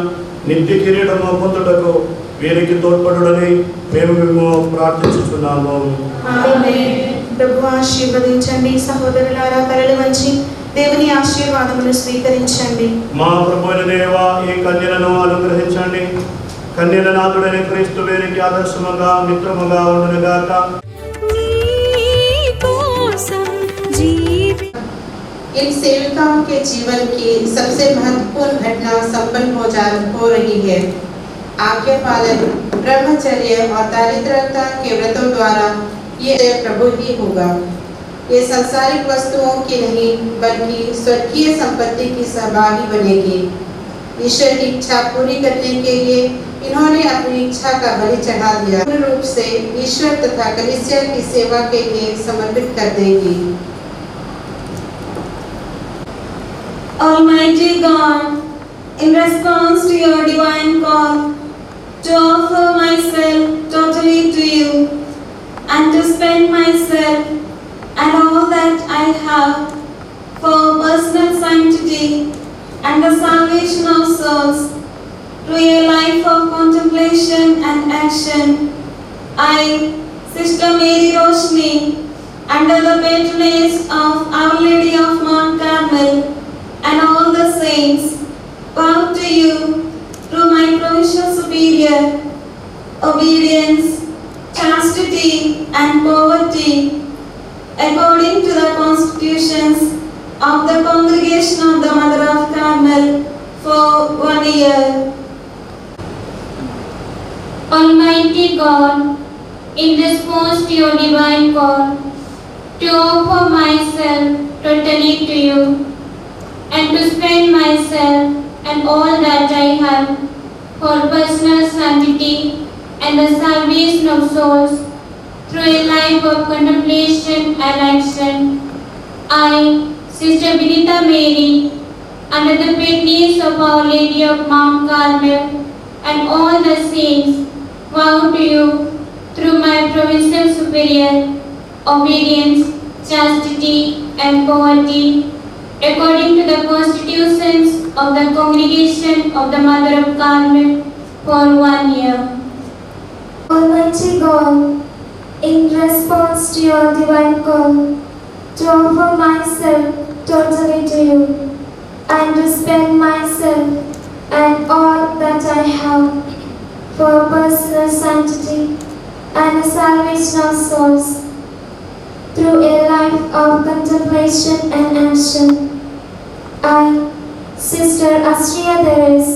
నిత్య కిరీటము పొందుటకు వీరికి తోడ్పడుడని మేము ప్రార్థించుతున్నాము. ప్రభు ఆశీర్వదించండి. సహోదరులారా, తలలు వంచి దేవుని ఆశీర్వాదమును స్వీకరించండి. మా ప్రభు దేవా, ఈ కన్యలను అనుగ్రహించండి. కన్యలనాథుడైన క్రీస్తు వీరికి ఆదర్శముగా మిత్రముగా ఉండునుగాక. इन सेविकाओं के जीवन की सबसे महत्वपूर्ण घटना संपन्न हो रही है। आज्ञा पालन, ब्रह्मचर्य और दारिद्रता के व्रतों द्वारा ये प्रभु ही होगा। ये सांसारिक वस्तुओं की नहीं बल्कि स्वर्गीय संपत्ति की सहभागी बनेगी। ईश्वर की इच्छा पूरी करने के लिए इन्होंने अपनी इच्छा का बलि चढ़ा दिया। पूर्ण रूप से ईश्वर तथा कलीसिया की सेवा के लिए समर्पित कर देगी। Almighty God, in response to your divine call to offer myself totally to you and to spend myself and all that I have for personal sanctity and the salvation of souls through a life of contemplation and action, I, Sister Mary Roshni, under the patronage of Our Lady of Mount Carmel and all the saints, bow to you through my provincial superior, obedience, chastity and poverty, according to the constitutions of the Congregation of the Mother of Carmel for 1 year. Almighty God, in response to your divine call, to offer myself totally to you, and to spend myself and all that I have for personal sanctity and the salvation of souls through a life of contemplation and action, I, Sister Benita Mary, under the patronage of Our Lady of Mount Carmel and all the saints, vow to you through my provincial superior, obedience, chastity and poverty, according to the constitutions of the Congregation of the Mother of Carmel for 1 year. Almighty God, in response to your divine call, to offer myself totally to you and to spend myself and all that I have for personal sanctity and the salvation of souls through a life of contemplation and action, I, Sister Astria Deres,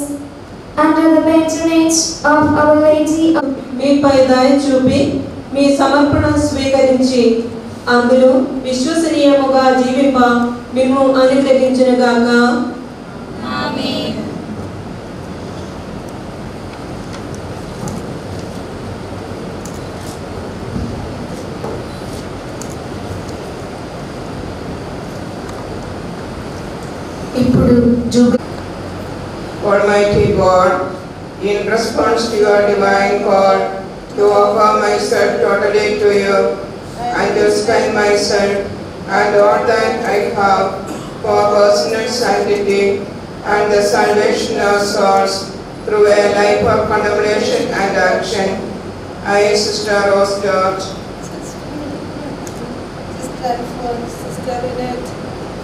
under the patronage of Our Lady of మీపై దయ చూపి మీ సమర్పణ స్వీకరించి అందులో విశ్వసనీయముగా జీవింప మిమ్ము అనుగ్రహించునుగాక. ఆమేన్. Almighty God, in response to your divine call to offer myself totally to you and to spend myself and all that I have for personal sanctity and the salvation of souls through a life of contemplation and action. I, Sister Rose George,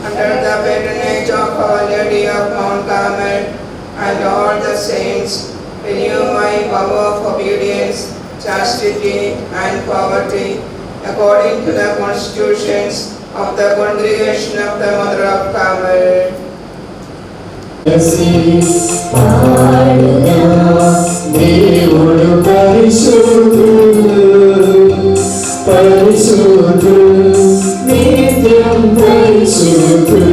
under the patronage of Our Lady of Mount Carmel and all the saints, renew my vow of obedience, chastity and poverty according to the constitutions of the Congregation of the Mother of Carmel. దేవుడు పరిశుద్ధుడు, పరిశుద్ధుడు, నిత్యం పరిశుద్ధుడు.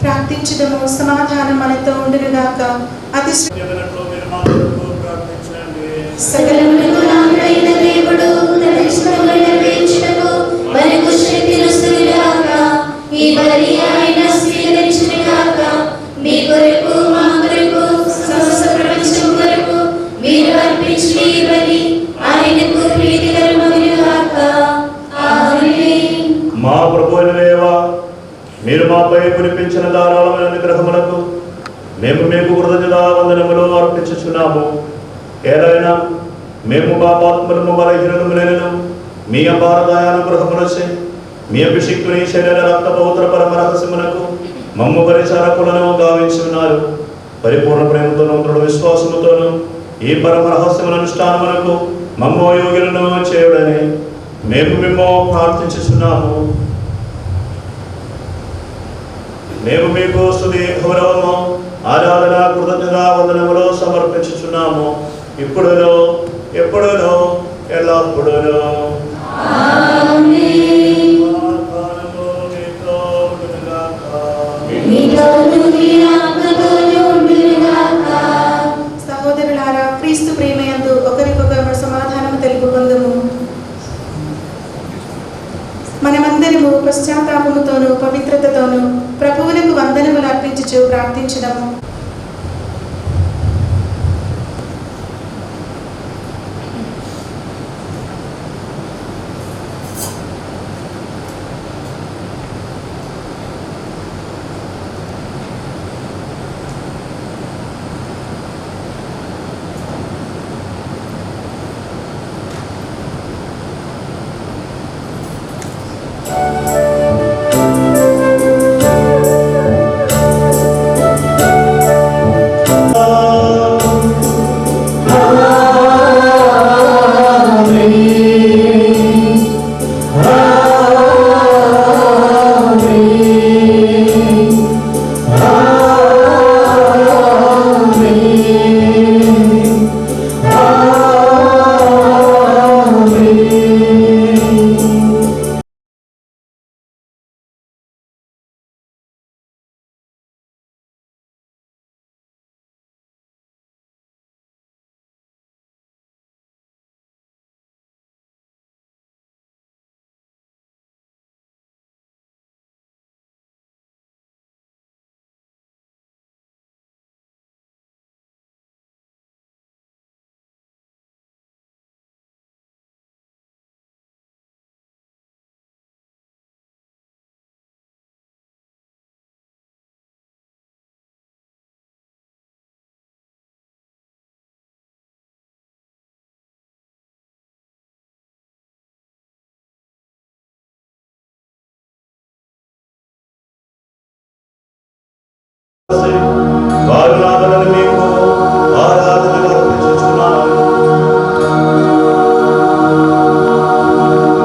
ప్రార్థించుదము, సమాధానం మనతో ఉండునుగాక. అతి సకలమునకు నాథుడైన దేవుడు తన ఇష్టమును నెరవేర్చుటకు మనకు శక్తినిచ్చునుగాక. ఈ బలి ఆయన స్వీకరించునుగాక. మీ కొరకు, మా కొరకు, సమస్త ప్రపంచం కొరకు మీరు అర్పించిన ఈ బలి ఆయనకు ప్రీతికరమగునుగాక. ఆమేన్. మా ప్రభువైన దేవా, మీరు మాపై కురిపించిన ధారాళమైన అనుగ్రహములకు మేము మీకు కృతజ్ఞతావందనములు అర్పించుచున్నాము. ఏదైనా మేము పాపాత్ములము బలహీనములైనను మీ అపార దయానుగ్రహములచే మీ అభిషిక్తుని శరీర రక్త పవిత్ర పరమ రహస్యమునకు మమ్ము పరిచారకులను గావించున్నారు. పరిపూర్ణ ప్రేమతోనూ దృఢ విశ్వాసముతోనూ ఈ పరమ రహస్యముల అనుష్ఠానమునకు మమ్ము యోగ్యులను చేయుడని మేము మేము ప్రార్థించుచున్నాము. మేము మీకు స్తుతి, గౌరవము, ఆరాధన, కృతజ్ఞత వందనములు సమర్పించుచున్నాము. ఇప్పుడును, ఎప్పుడును, ఎల్లప్పుడును. సహోదరులారా, క్రీస్తు ప్రేమయందు ఒకరికొకరు సమాధానం తెలుపుకుందుము. మనమందరము అనుదినము పశ్చాత్తాపముతోనూ పవిత్రతతోనూ ప్రభువులకు వందనములు అర్పించుచు ప్రార్థించుదాము. వారునాథులను మీకు ఆరాధనలు అర్పించుచున్నాను.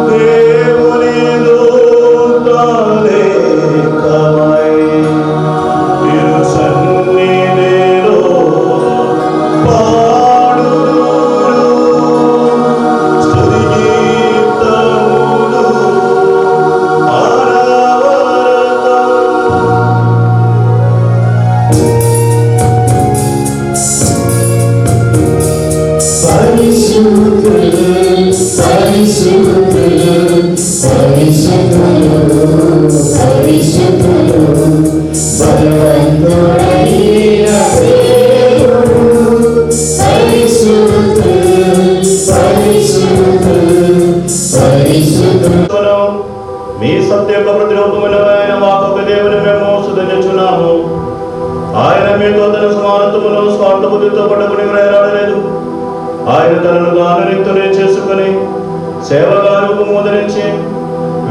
దేవుని దూతలే కమై తిరు సన్నిధిలో పాడుదురు స్తుతి గీతములు మీ సత్య ప్రతిరూపమైన వాకు దేవుని మేము సుధరించున్నాము. ఆయన మీతో తన సమానత్వమును స్వార్థ బుద్ధితో పట్టుకుని వేలాడలేదు. ఆయన తనను తాను రిక్తునే చేసుకుని సేవగా రూపము ధరించి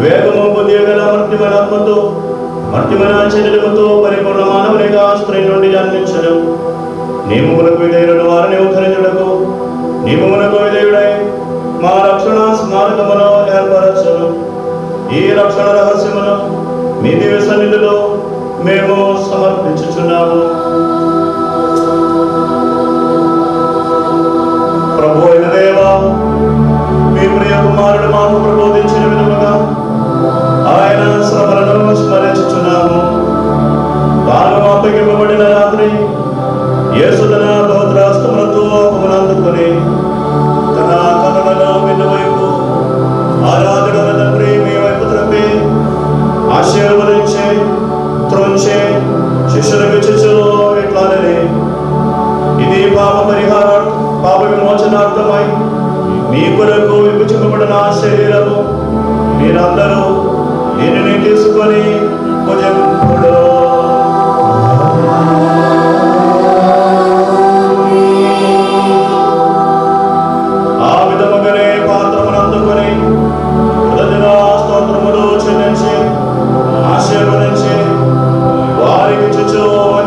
వేగము బుద్ధి గల మర్త్యమైన ఆత్మతో మర్త్యమైన శరీరముతో పరిపూర్ణ మానవునిగా స్త్రీ నుండి జన్మించను. నియమములకు విధేయులను వారిని ఉద్ధరించుటకు నియమములకు విధేయుడై మా రక్షణ స్మారకమును ఏర్పరచను. ఈ రక్షణ రహస్యమును మీ దివ్య సన్నిధిలో మేము సమర్పించుచున్నాము. ప్రభు అయిన దేవా, మీ ప్రియ కుమారుడు మాకు ప్రబోధించిన విధముగా ఆయన శ్రమలను స్మరించుచున్నాము. తాను అప్పగింపబడిన రాత్రి యేసు తన బహుద్రాస్తములతో అందుకుని తన కనులలో విన్నవైపు ఆరాధన తండ్రి మీ వైపు త్రప్పి ఆశీర్వదించి త్రుంచి శిష్యులకు ఇచ్చుచు ఇట్లానని, ఇది పాప విమోచనార్థమై మీ కొరకు విభజింపబడిన శరీరము, మీరందరూ దీనిని తీసుకొని భుజింపుడు. ఆ విధముగానే పాత్రమును అందుకొని స్తోత్రములు చెల్లించి ఆశీర్వదించి వారికి ఇచ్చుచు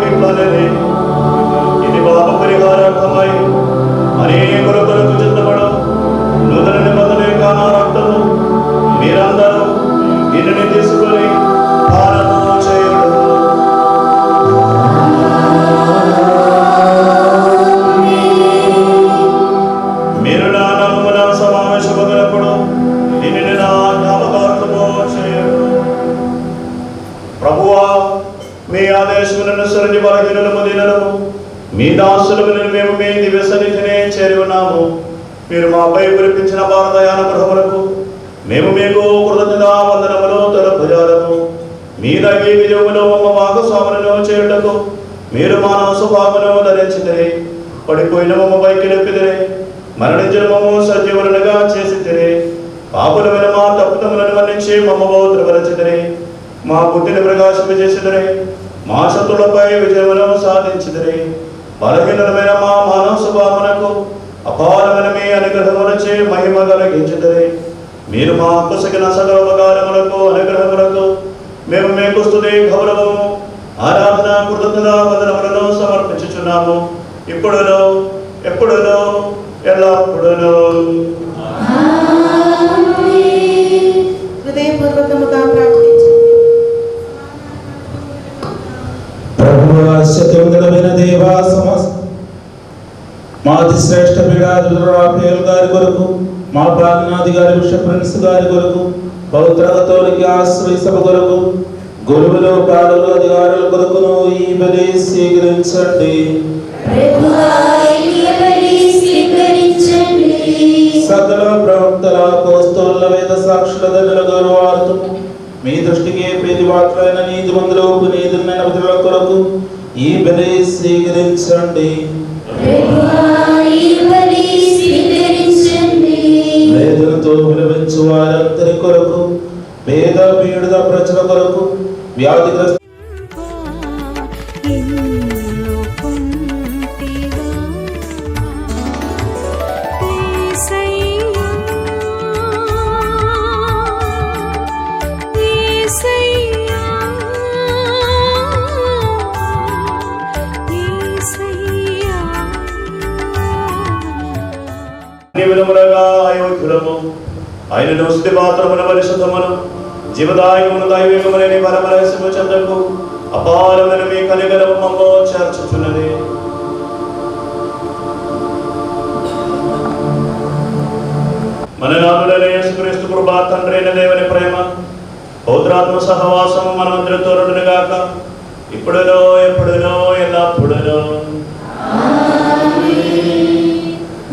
ఇట్లనని, ఇది పాప పరిహారార్థమై అనేకుల కొరకు చింతపడు నూతన నిబంధన కాన రక్తము, మీరందరూ దీనిని తీసుకొని పాలన చేయుడు. మీరు నా నామమున సమావేశమగినప్పుడు దీనిని నా జ్ఞాపకార్థము చేయుడు. ప్రభువా, మీ ఆదేశములను అనుసరించి బలహీనులము దీనులము మీ దాసులము మేము మీ దివ్య సన్నిధిని చేరి ఉన్నాము. మీరు మాపై కురిపించిన భారతయాన గృహములకు మేము మీకు కృతజ్ఞతా వందనములు తెలుపు దైవీ విజయములో మమ్మ భాగస్వాములను చేయుటకు మీరు మానవ స్వభావమును ధరించితిరి. పడిపోయిన మమ్మ పైకి లేపితిరి, మరణించిన మమ్మ సజీవులుగా చేసితిరి. పాపులమైన మా తప్పుదములను మన్నించి మమ్మ భౌద్రపరచితిరి. మా బుద్ధిని ప్రకాశింపజేసితిరి, మా శత్రులపై విజయమును సాధించితిరి. బలహీనమైన మా మానవ స్వభావమునకు అపారమైన మీ అనుగ్రహములచే మహిమ కలిగించితిరి. మీరు మా కుసగిన సకల ఉపకారములకు అనుగ్రహములకు మేము మీకు స్తుతి గౌరవము ఆరాధన కృతజ్ఞత వందనములను సమర్పించుచున్నాము, ఇప్పుడును ఎప్పుడును ఎల్లప్పుడును. హృదయపూర్వకముగా ప్రార్థించండి. ప్రభువా సత్యవంతుడైన దేవా, మా అతి శ్రేష్ఠ రాఫేల్ గారి కొరకు, మా ప్రార్థనాధికారి బిషప్ ప్రిన్స్ గారి కొరకు, పవిత్ర కథోలిక ఆశ్రయ సభ కొరకు, గురువులు పాలకులు అధికారుల కొరకును ఈ బలి స్వీకరించండి. సకల ప్రవక్తల అపోస్తలుల వేద సాక్షుల ధనుల గౌరవార్థం మీ దృష్టికి ప్రీతి పాత్రులైన నీతిమంతులు పునీతులైన భక్తుల కొరకు ఈ బలి స్వీకరించండి. వేదనతో విలపించు వారందరి కొరకు, పేద పీడిత ప్రజల కొరకు, వ్యాధిగ్రస్త ఆయనను స్తుతి పాత్రమున పరిశుద్ధమును జీవదాయకమును దైవికములని పరమరహస్యము చెందకు అపారమైన మీ కనికరము మమ్మ చేర్చుచున్నది. మన నాథుడైన యేసుక్రీస్తు కృప, తండ్రి అయిన దేవుని ప్రేమ, పవిత్రాత్మ సహవాసము మనమందరితో నుండును గాక, ఇప్పుడునో ఎప్పుడునో ఎల్లప్పుడునో.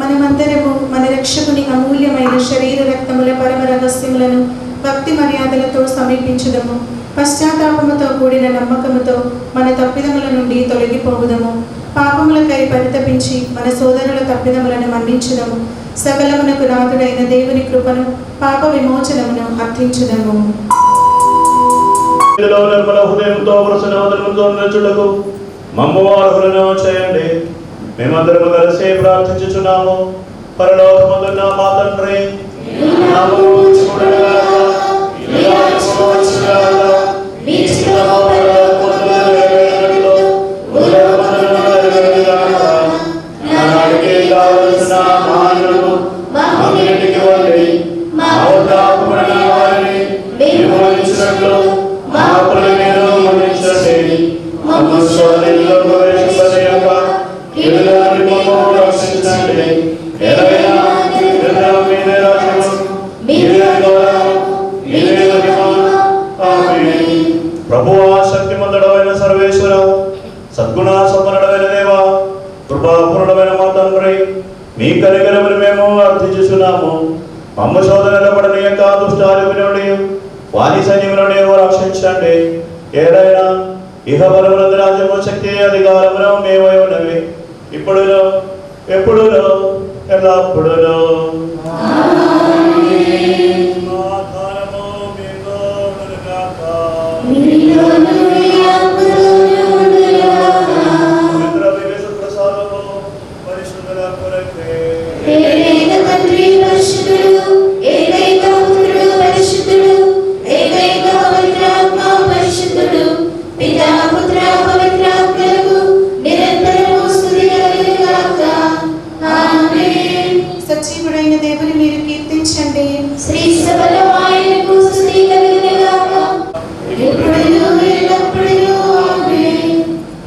మనమందరము మన రక్షకుని అమూల్యమైన శరీర రక్తముల పరమ రహస్యములను భక్తి మర్యాదలతో సమీపించుదము. పశ్చాత్తాపముతో కూడిన నమ్మకముతో మన తప్పిదముల నుండి తొలగిపోవుదము. పాపములకై పరితపించి మన సోదరుల తప్పిదములను మన్నించుదము. సకలమునకు నాథుడైన దేవుని కృపను, పాప విమోచనమును అర్థించుదము. నిర్మల హృదయంతో ప్రసన్నవదనముతో నడుచుటకు మమ్ము అర్హులను చేయండి. మేమందరము కలిసి ప్రార్థించుచున్నాము. పరలోకమందున్న మా తండ్రి, ప్రభువా శక్తిమంతుడైన సర్వేశ్వర, సద్గుణ సంపన్నుడైన దేవా, కృపాపూర్ణమైన మా తండ్రి, మీ కనికరమును మేము అర్థించుచున్నాము. మమ్మ శోధనలో పడని యొక్క దుష్టారూపి నుండి, వారి సైన్యము నుండి రక్షించండి. ఏదైనా ఇహ పరమునందు రాజ్యము, శక్తి, అధికారమును మేమై ఉన్నవి, ఇప్పుడును ఎప్పుడును ఎల్లప్పుడును. సజీవుడైన దేవుని మీరు కీర్తించండి. శ్రీ సబలవాయుకు స్తుతి కలుగునుగాక, ఎప్పుడును ఎల్లప్పుడును ఆమేన్.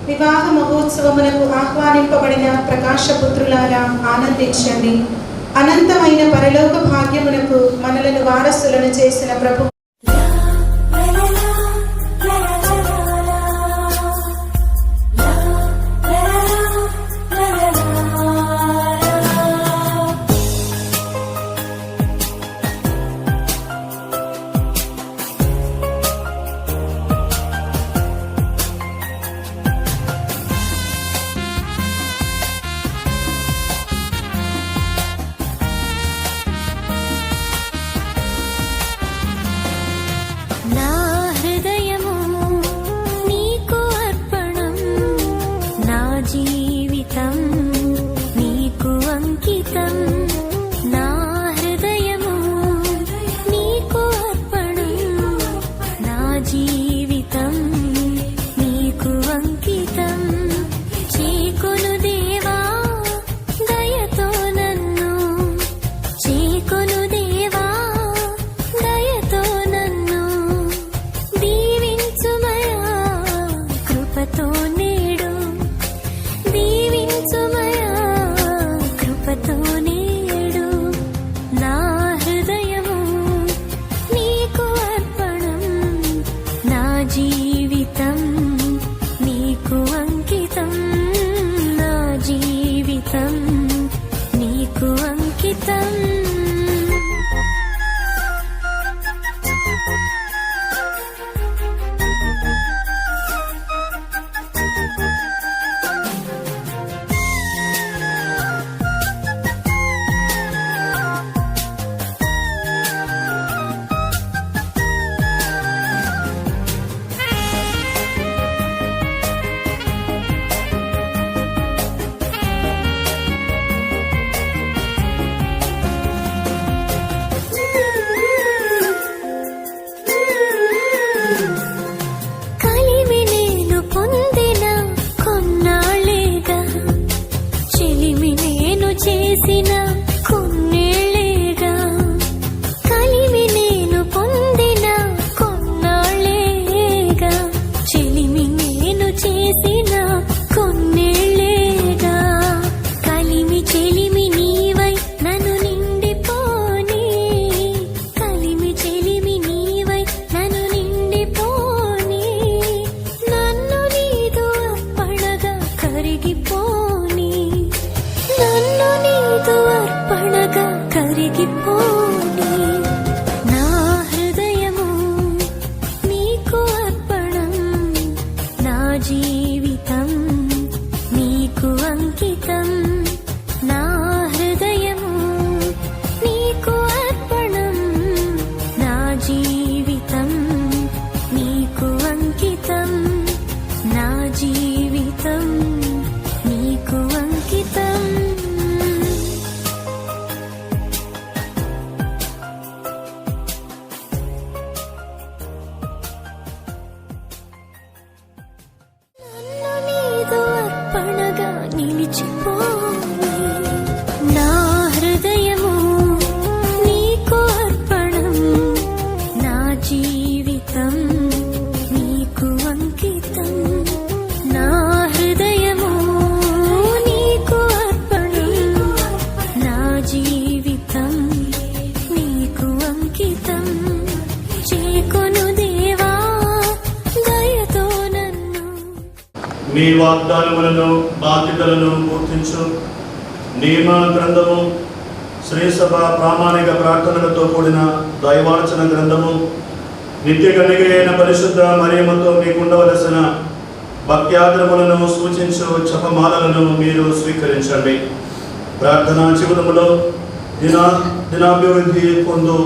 వివాహ మహోత్సవములకు ఆహ్వానింపబడిన ప్రకాశపుత్రులారా ఆనందించండి. అనంతమైన పరలోక భాగ్యమునకు మనలను వారసులను చేసిన ప్రభు మీ వాగ్దానములను బాధ్యతలను గుర్తించు. నియమ గ్రంథము, శ్రీసభ ప్రామాణిక ప్రార్థనలతో కూడిన దైవార్చన గ్రంథము, నిత్య కన్యక అయిన పరిశుద్ధ మరియమ్మతో మీకు ఉండవలసిన భక్త్యాద్రములను సూచించు జపమాలలను మీరు స్వీకరించండి. ప్రార్థనా జీవితములో దినాభివృద్ధి పొందు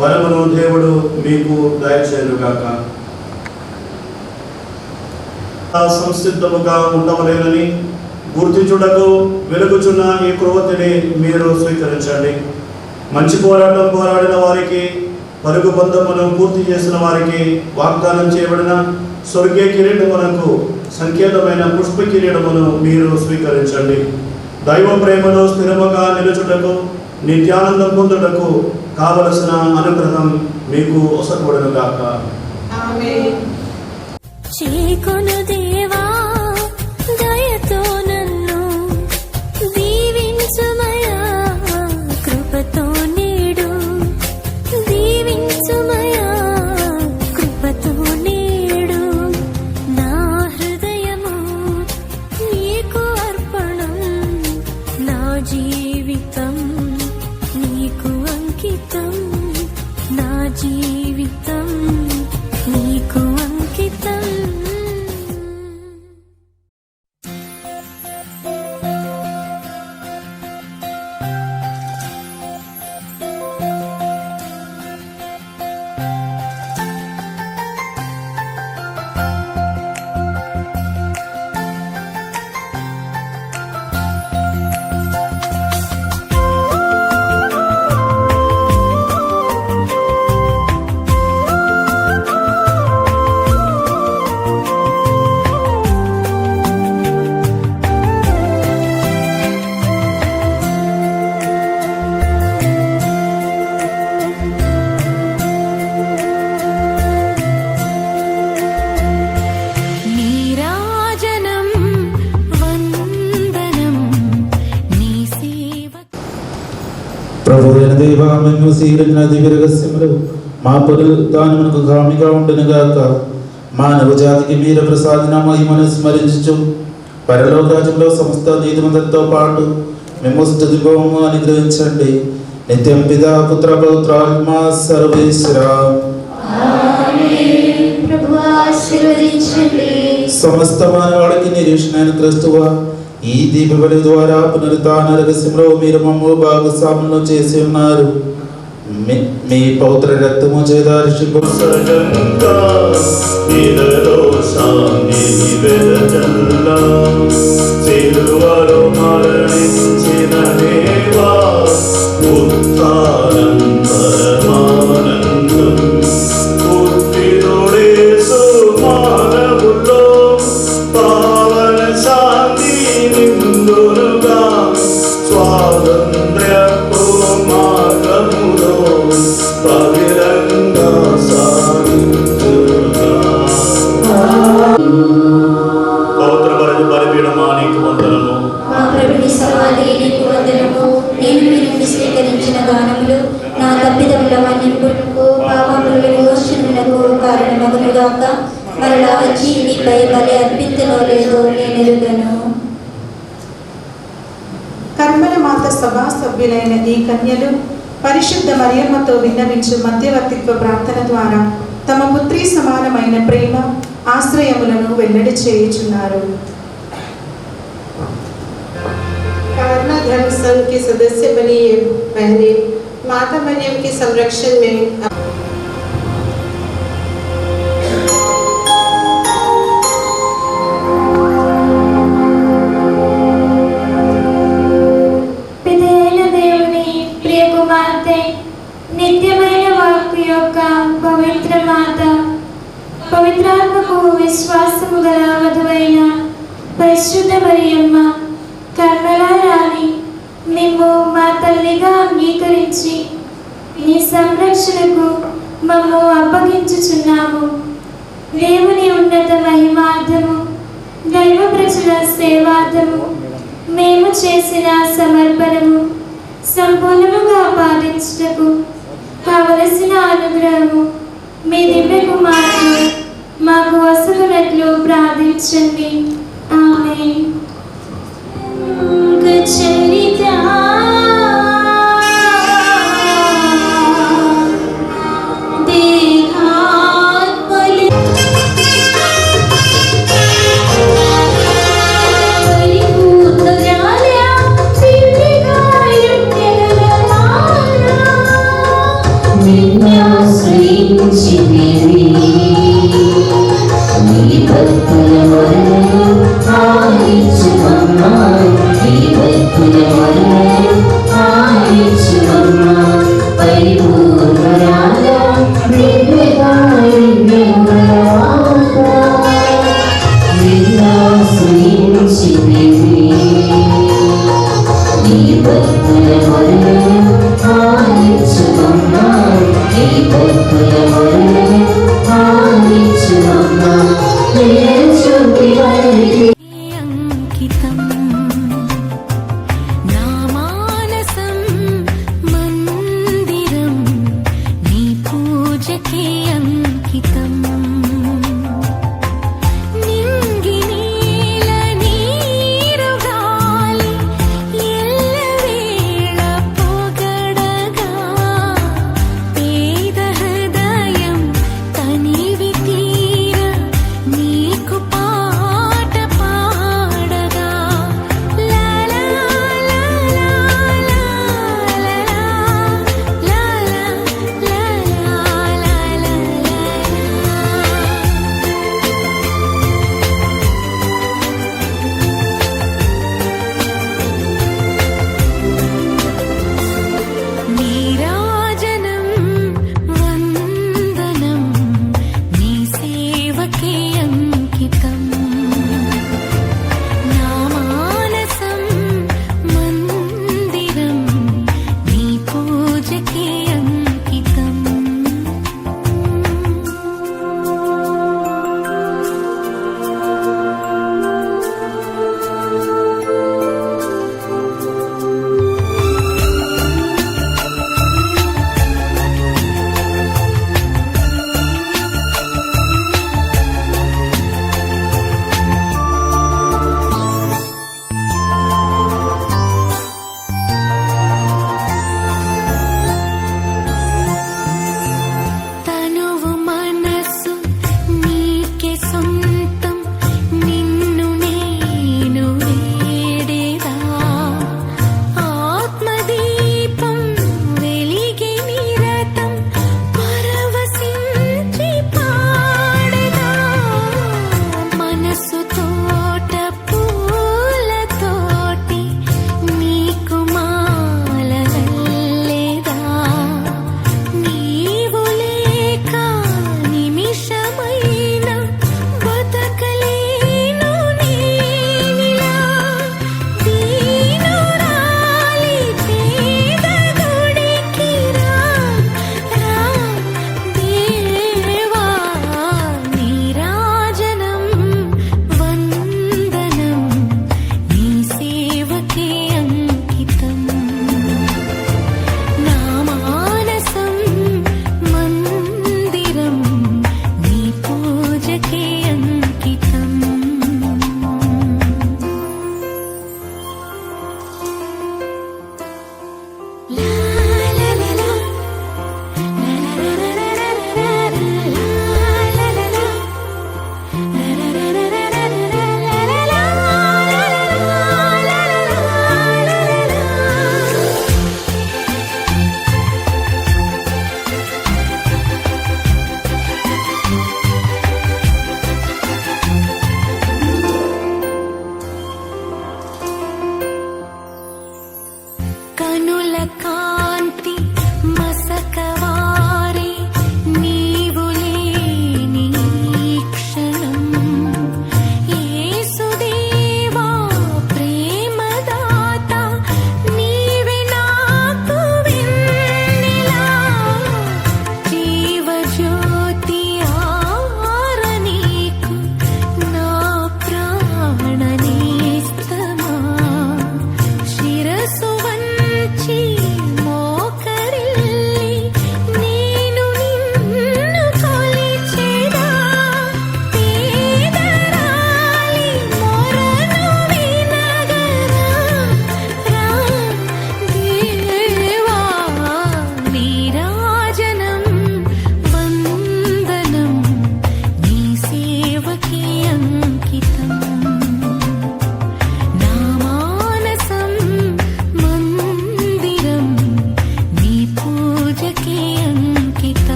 వరమును దేవుడు మీకు దయచేయుగాక. సంసిద్ధముగా ఉండవలేనని గుర్తించుటకు వెలుగుచున్న ఈ కృవతిని మీరు స్వీకరించండి. మంచి పోరాటం పోరాడిన వారికి, పరుగు బంధమును పూర్తి చేసిన వారికి వాగ్దానం చేయబడిన స్వర్గీయ కిరీటమునకు సంకేతమైన పుష్ప కిరీటమును మీరు స్వీకరించండి. దైవ ప్రేమలో స్థిరముగా నిలుచుటకు, నిత్యానందం పొందుటకు కావలసిన అనుగ్రహం మీకు ఒసగబడునుగాక. ఆమేన్. చీకొను దేవా దయతో నన్ను దీవించుమయా, కృపతో నేడు దీవించుమయా, కృపతో నేడు. నా హృదయము నీకు అర్పణం, నా జీవితం నీకు అంకితం, నా జీవితం నీకు అంకితం. ప్రభు అయిన దేవా, మేము స్వీకరించిన దివ్య రహస్యములు మా పునరుత్థానమునకు హామీగా ఉండునుగాక. మానవ జాతికి మీరు ప్రసాదిన మహిమను స్మరించుచు పరలోకరాజ్యంలో సమస్త నీతిమంతులతో పాటు మేము స్తుతిభావము అనుగ్రహించండి. నిత్యం పితా పుత్ర పవిత్రాత్మ సర్వేశ్వర. సమస్త మానవాళికి నిరీక్షణ క్రీస్తువా, ఈ దీపబలి ద్వారా పునరుత్థాన రహస్యంలో మీరు మమ్ము భాగస్వాములను చేసి ఉన్నారు. మీ పౌత్ర రక్తము చేదార్చి కర్మల మాత సభా సభ్యులైన ఈ కన్యలు పరిశుద్ధ మరియమ్మతో విన్నవించు మధ్యవర్తిత్వ ప్రార్థన ద్వారా తమ పుత్రి సమానమైన ప్రేమ ఆశ్రయములను వెల్లడి చేయుచున్నారు. कारणा धर्म संघ के सदस्य बनी ये बहनें माता मरियम के संरक्षण में పితైన దేవుని ప్రియ కుమార్తె, నిత్యమైన వాక్కు యొక్క పవిత్ర మాత, పవిత్రాత్మకు విశ్వాసము గల వధువైన పరిశుద్ధ మరియమ్మ, కర్మల రాణి, మేము మా తల్లిగా అంగీకరించి నీ సంరక్షణకు మమ్ము అప్పగించుచున్నాము. దేవుని ఉన్నత మహిమార్థము, దైవ ప్రజల సేవార్థము మేము చేసిన సమర్పణము సంపూర్ణముగా పాటించుటకు కావలసిన అనుగ్రహము మీ దివ్య కుమారుడు మాకు వసగునట్లు ప్రార్థించండి. ఆమేన్. గచ్చరిత దేహాత్మలి పరిపూర్ణరాల దివ్యకారుణ్యగలమానా నిన్యాశ్రయించితివి నీ భక్తుల వలన ఆలించుమమ్మా నీ భక్తుల వలన ఆలించుమమ్మా పరిపూర్ణరాల దివ్యకారుణ్యగలమానా నిన్యాశ్రయించితివి నీ భక్తుల వలన ఆలించుమమ్మా నీ భక్తుల వలన ఆలించుమమ్మా అంకితం నా మానసం మందిరం నీ పూజకే అంకితం నింగి నీల నీరు గాలి ఎల్లవేళ పొగడగా పేద హృదయం తనివి తీర నీకు పాట పాడగా లా లా లా లా లా లా లా లా లా లా లా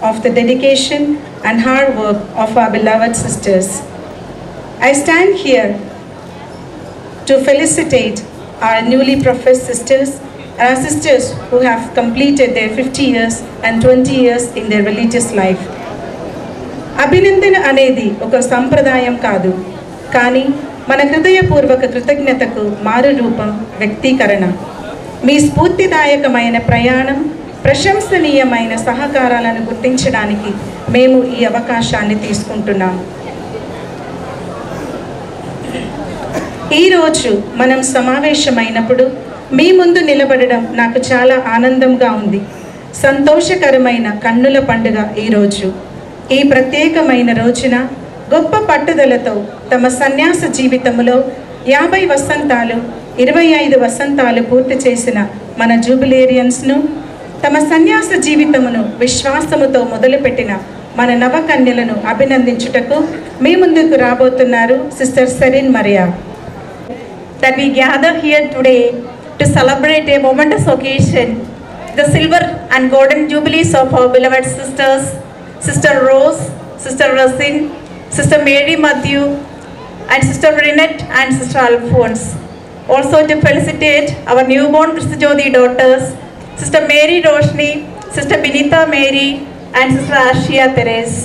of the dedication and hard work of our beloved sisters. I stand here to felicitate our newly professed sisters, our sisters who have completed their 50 years and 20 years in their religious life. అభినందన అనేది ఒక సంప్రదాయం కాదు, కానీ మన హృదయపూర్వక కృతజ్ఞతకు మారు రూపం, వ్యక్తీకరణ. మీ స్ఫూర్తిదాయకమైన ప్రయాణం, ప్రశంసనీయమైన సహకారాలను గుర్తించడానికి మేము ఈ అవకాశాన్ని తీసుకుంటున్నాం. ఈరోజు మనం సమావేశమైనప్పుడు మీ ముందు నిలబడడం నాకు చాలా ఆనందంగా ఉంది. సంతోషకరమైన కన్నుల పండుగ ఈరోజు. ఈ ప్రత్యేకమైన రోజున గొప్ప పట్టుదలతో తమ సన్యాస జీవితంలో 50 వసంతాలు, 25 వసంతాలు పూర్తి చేసిన మన జూబిలేరియన్స్ను, తమ సన్యాస జీవితమును విశ్వాసముతో మొదలుపెట్టిన మన నవకన్యలను అభినందించుటకు మీ ముందుకు రాబోతున్నారు sister serene Mariya. That we gather here today to celebrate a momentous occasion, the silver and golden jubilees of our beloved sisters, Sister Rose, Sister Rosine, Sister Mary Matthew, and Sister Renette and Sister Alphonse. Also to felicitate our newborn Christjodi daughters, Sister Mary Roshni, Sister Binita Mary, and Sister Ashia Therese.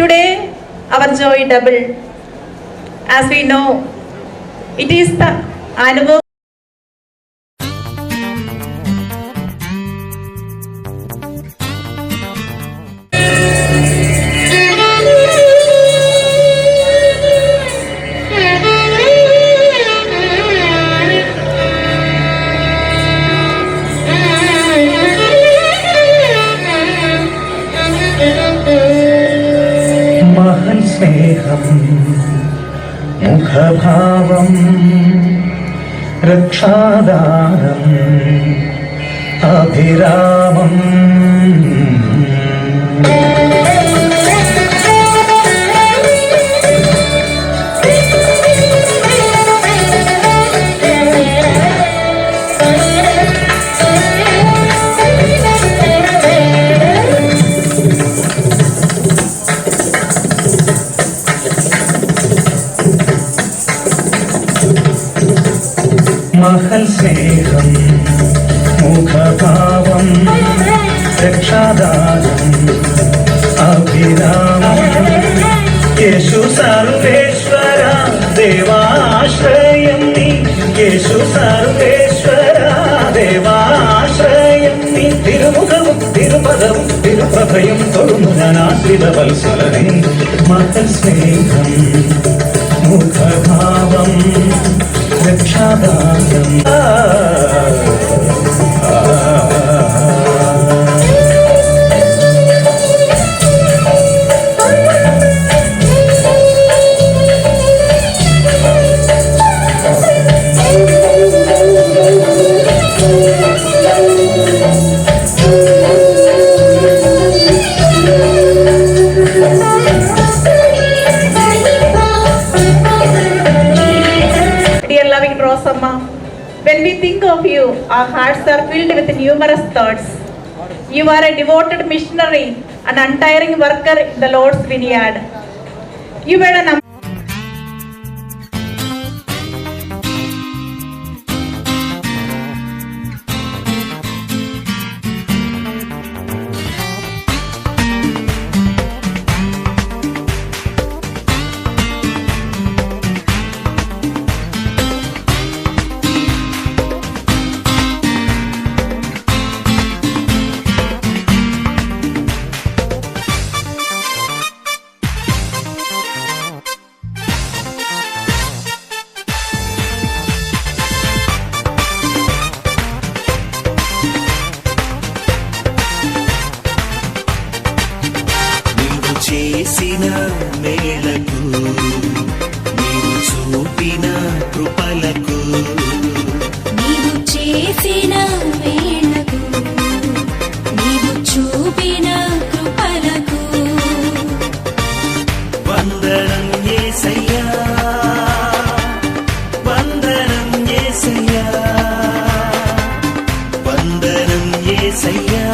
Today, our joy doubled. As we know, it is the anniversary. महन् स्नेहं मुखभावं रक्षादानम् अभिरामम् महन् स्नेहं मुखभावं रक्षादानम् अभिरामम् येषु सर्वेश्वर देवाश्रयं नी येषु सर्वेश्वर देवाश्रयं नी तिरुमुखं तिरुपदं तिरुप्रभयं तोडुमुनाश्रितवल्सलने महन् स्नेहं मुखभावं रक्षादानम् When we think of you, our hearts are filled with numerous thoughts. You are a devoted missionary, an untiring worker in the Lord's vineyard. You were an చేసిన మేళకు నీవు చూపిన కృపలకు నీవు చేసిన వేళకు నీవు చూపిన కృపలకు వందనం యేసయ్యా వందనం యేసయ్యా వందనం యేసయ్యా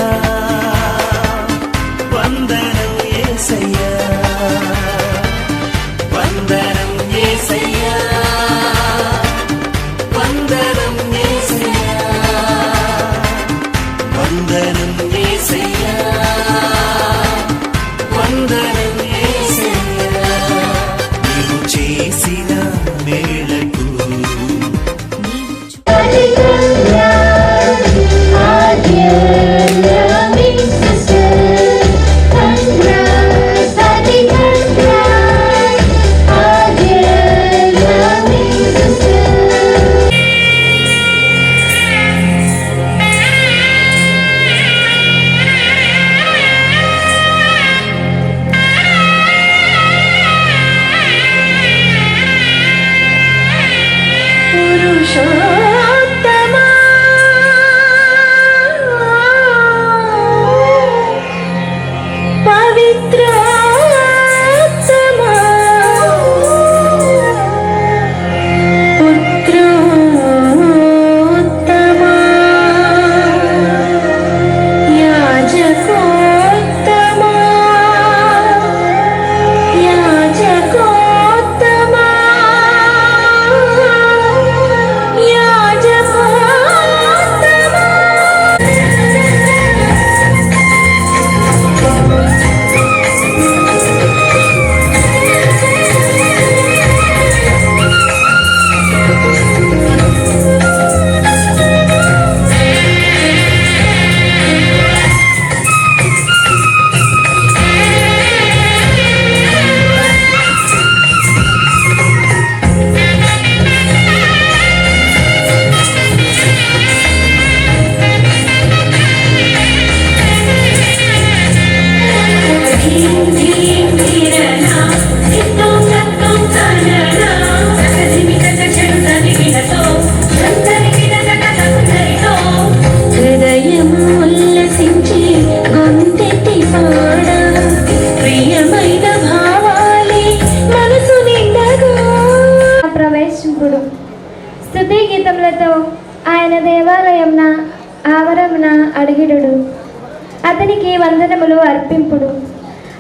అర్పింపుడు,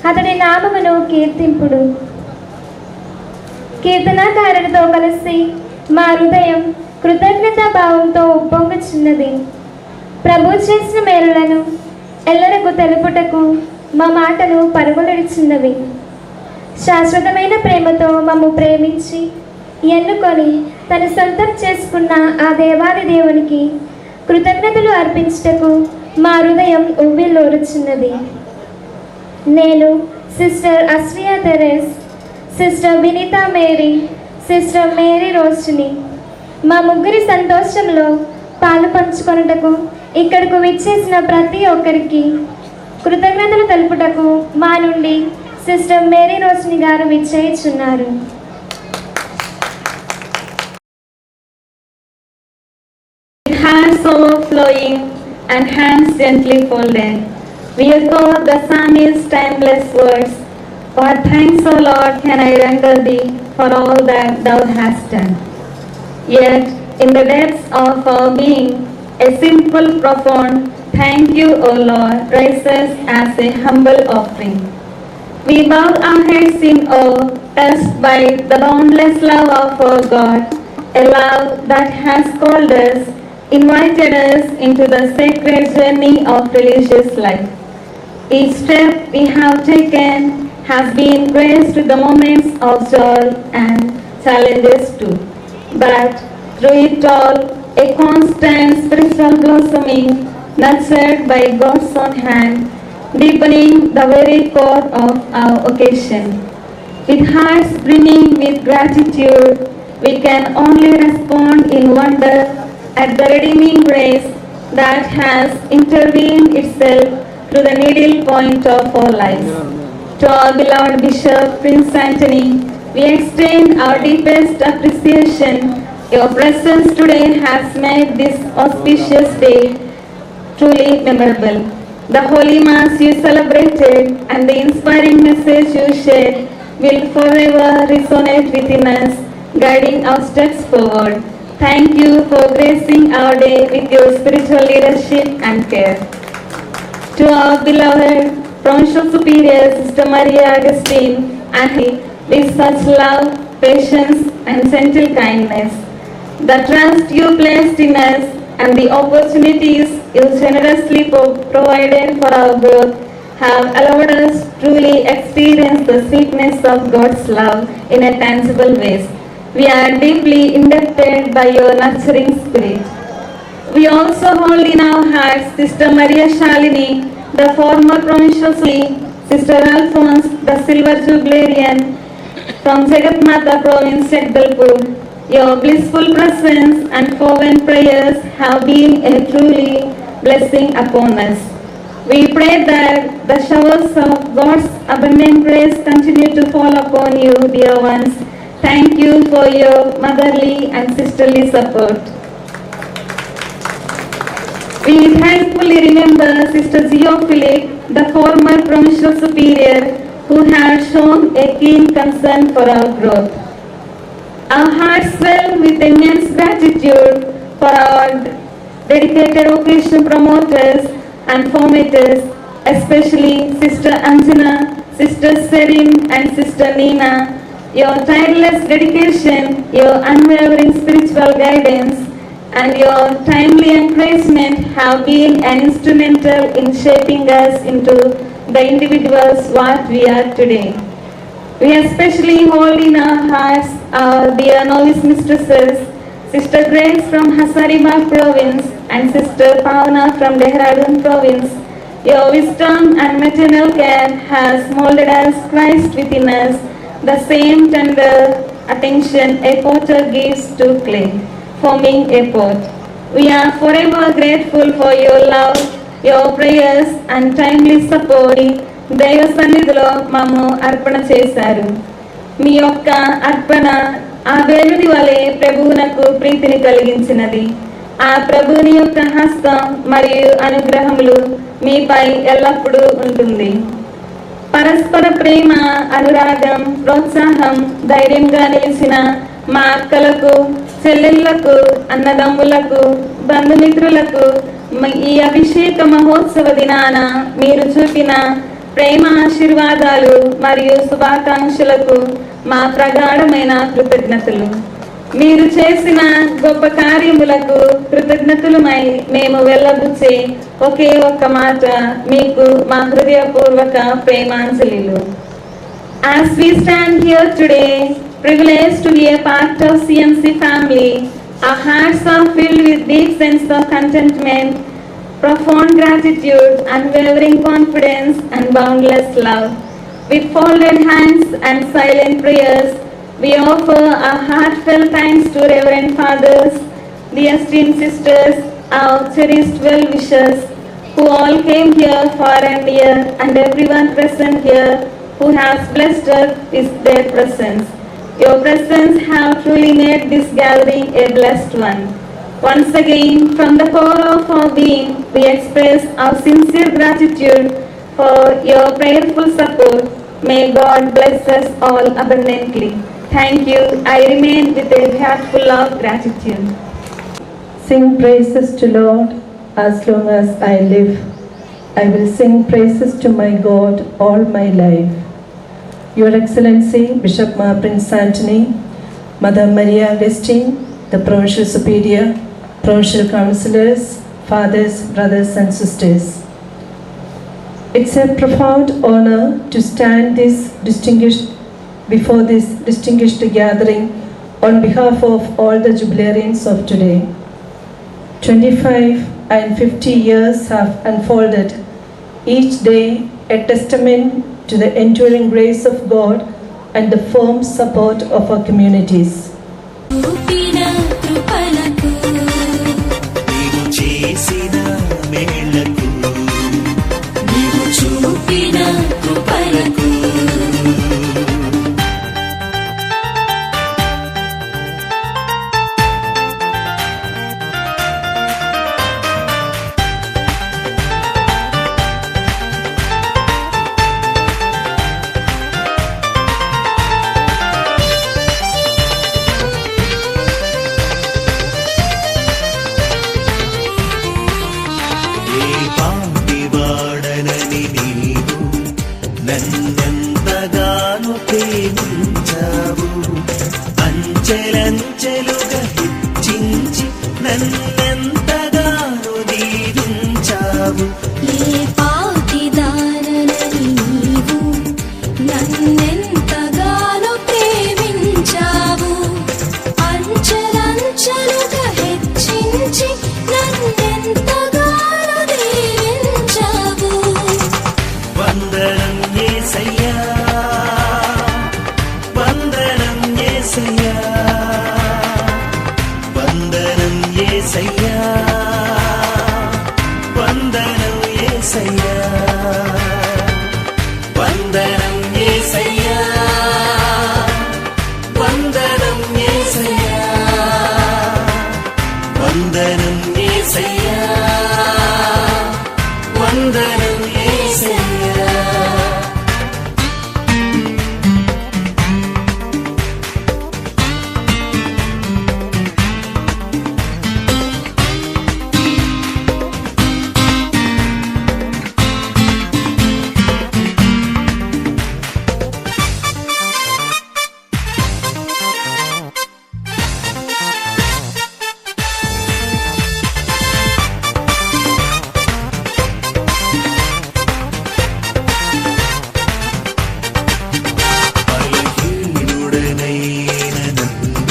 అతడి నామమును కీర్తింపుడు. కీర్తనాకారుడితో కలిసి మా హృదయం కృతజ్ఞతా భావంతో ఉప్పొంగుచున్నది. ప్రభు చేసిన మేలులను ఎల్లరకు తెలుపుటకు మా మాటలు పరుగులెడుచున్నవి. శాశ్వతమైన ప్రేమతో మమ్ము ప్రేమించి ఎన్నుకొని తన సొంతం చేసుకున్న ఆ దేవాది దేవునికి కృతజ్ఞతలు అర్పించుటకు మా హృదయం ఉవ్విళ్ళూరుచున్నది. నేను sister Asriya Therese, sister Vineetha Mary, sister Mary Roshini మా ముగ్గురి సంతోషంలో పాలు పంచుకొనుటకు ఇక్కడకు విచ్చేసిన ప్రతి ఒక్కరికి కృతజ్ఞతలు తెలుపుటకు మా నుండి సిస్టర్ మేరీ రోషిని గారు విచ్చేయుచున్నారు. Hands overflowing and hands gently folded, we echo the psalmist's timeless words. What thanks, O Lord, can I render thee for all that thou hast done? Yet, in the depths of our being, a simple, profound thank you, O Lord, rises as a humble offering. We bow our heads in awe, touched by the boundless love of our God, a love that has called us, invited us into the sacred journey of religious life. Each step we have taken has been graced with the moments of joy and challenges too. But through it all, a constant spiritual blossoming, nurtured by God's own hand, deepening the very core of our occasion. With hearts brimming with gratitude, we can only respond in wonder at the redeeming grace that has intervened itself through the needle point of our lives. To our beloved Bishop Prince Anthony, we extend our deepest appreciation. Your presence today has made this auspicious day truly memorable. The Holy Mass you celebrated and the inspiring message you shared will forever resonate within us, guiding our steps forward. Thank you for gracing our day with your spiritual leadership and care. To our beloved Provincial Superior Sister Maria Agustine, and with such love, patience and gentle kindness, the trust you placed in us and the opportunities you generously provided for our growth have allowed us to truly experience the sweetness of God's love in a tangible ways. We are deeply indebted by your nurturing spirit. We also hold in our hearts Sister Maria Shalini, the former provincial sleep, Sister Alphonse, the silver jubilarian from Jagatmata province, Jagdalpur. Your blissful presence and fervent prayers have been a truly blessing upon us. We pray that the showers of God's abundant grace continue to fall upon you, dear ones. Thank you for your motherly and sisterly support. We thankfully remember Sister Geophilic, the former provincial superior, who has shown a keen concern for our growth. Our hearts swell with immense gratitude for our dedicated vocation promoters and formators, especially Sister Anjana, Sister Serin and Sister Nina. Your tireless dedication, your unwavering spiritual guidance and your timely encouragement have been an instrumental in shaping us into the individuals what we are today. We especially hold in our hearts our dear novice mistresses, Sister Grace from Hazaribagh province and Sister Pavana from Dehradun province. Your wisdom and maternal care has molded us Christ within us, the same tender attention a potter gives to clay, forming a pot. We are forever grateful for your love, your prayers and timely support. దైవ సన్నిధిలో మమ్ము అర్పణ చేశారు. మీ యొక్క అర్పణ ఆ వేలుని వలె ప్రభువునకు ప్రీతిని కలిగించినది. ఆ ప్రభువుని యొక్క హస్తం మరియు అనుగ్రహములు మీపై ఎల్లప్పుడూ ఉంటుంది. పరస్పర ప్రేమ, అనురాగం, ప్రోత్సాహం ధైర్యంగా నిలిచిన మా అక్కలకు, చెల్లెళ్లకు, అన్నదమ్ములకు, బంధుమిత్రులకు ఈ అభిషేక మహోత్సవ దినాన మీరు చూపిన ప్రేమ ఆశీర్వాదాలు మరియు శుభాకాంక్షలకు మా ప్రగాఢమైన కృతజ్ఞతలు. మీరు చేసిన గొప్ప కార్యములకు కృతజ్ఞతలమై మేము వెళ్ళబుచ్చే ఒకే ఒక్క మాట మీకు మా హృదయపూర్వక ప్రేమాంజలిలు. As we stand here today, privileged to be a part of CMC family, our hearts are filled with deep sense of contentment, profound gratitude, unwavering confidence, and boundless love. With folded hands and silent prayers, we offer our heartfelt thanks to Reverend Fathers, the esteemed sisters, our cherished well-wishers, who all came here far and near, and everyone present here who has blessed us with their presence. Your presence have truly made this gathering a blessed one. Once again, from the core of our being, we express our sincere gratitude for your prayerful support. May God bless us all abundantly. Thank you. I remain with a heart full of gratitude. Sing praises to Lord as long as I live. I will sing praises to my God all my life. Your Excellency, Bishop Ma Prince Antony, Mother Maria Augustine, the Provincial Superior, Provincial Councillors, Fathers, Brothers and Sisters. It's a profound honor to stand before this distinguished gathering on behalf of all the jubilarians of today. 25 and 50 years have unfolded, each day a testament to the enduring grace of God and the firm support of our communities. నీవు చేసిన మేళ్లకు, నీవు చూపిన కృపలకు, నన్నెంతగానో ప్రేమించావు, అంచెలంచెలుగా హెచ్చించి నన్నెంతగానో దీవించావు. ఏ పాటిదారని నీవు నన్నెంతగానో ప్రేమించావు, అంచెలంచెలుగా హెచ్చించి నన్నెంతగానో దీవించావు. వందనం యేసయ్యా, వందనం యేసయ్యా, వందనం యేసయ్యా, వందనం యేసయ్యా, వందనం యేసయ్యా, వందనం యేసయ్యా, వందనం యేసయ్యా, వందనం యేసయ్యా. బలహీనుడనైన నన్ను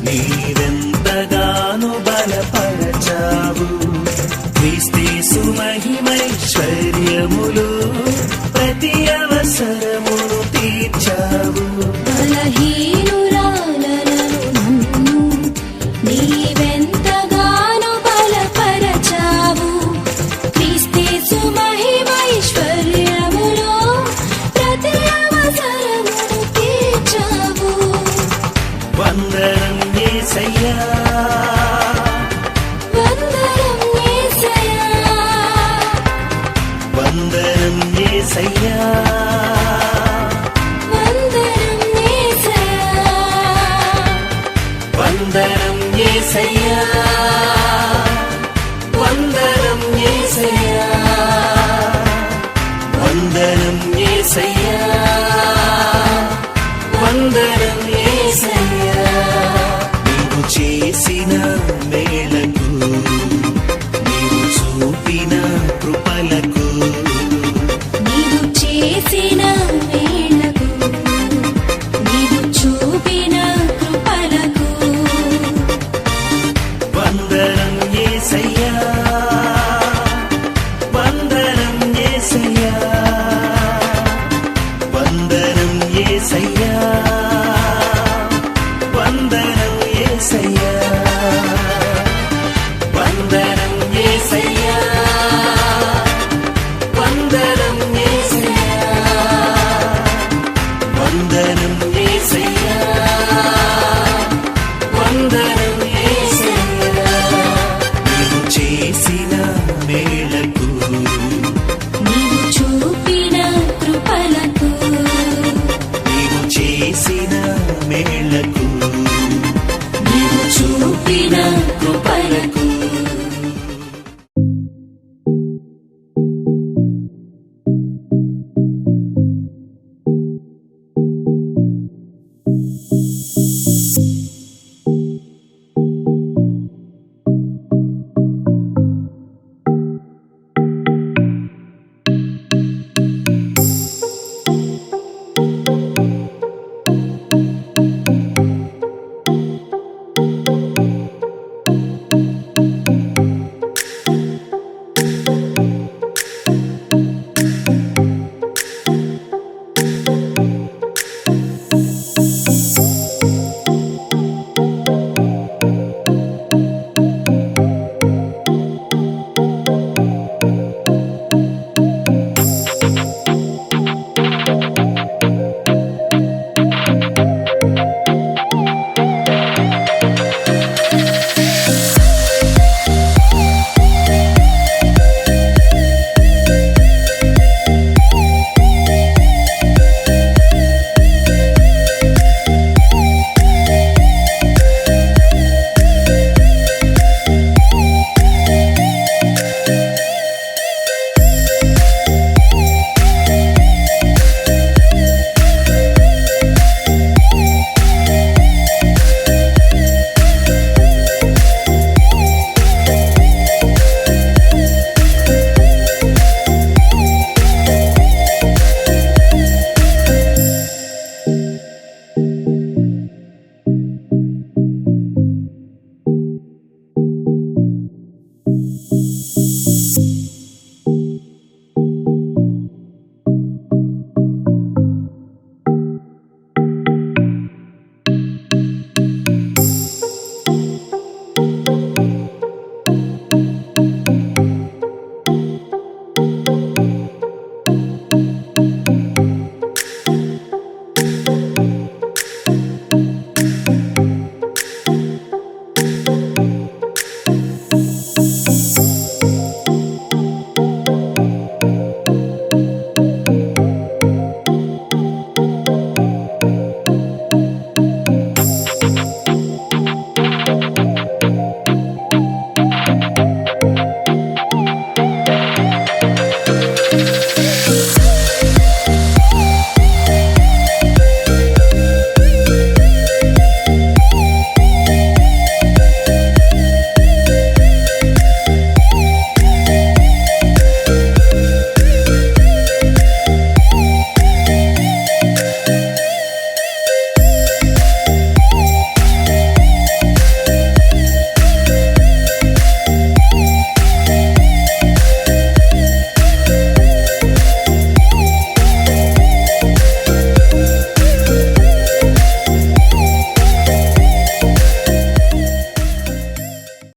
నీవెంతగానో బలపరచావు, క్రీస్తు మహిమైశ్వర్యములు ప్రతి అవసరమును తీర్చావు. బలహీనురాలను నన్ను నీవెంతగానో బలపరచావు, క్రీస్తు మహిమైశ్వర్యములో ప్రతి అవసరమును తీర్చావు. వందనం యేసయ్యా, వందనం యేసయ్యా, వందనం యేసయ్యా, వందనం యేసయ్యా, వందనం యేసయ్యా, వందనం యేసయ్యా, వందనం యేసయ్యా వందనం యేసయ్యా నీవు చేసిన మేలకు నీవు చూపిన కృపలకు నీవు చేసిన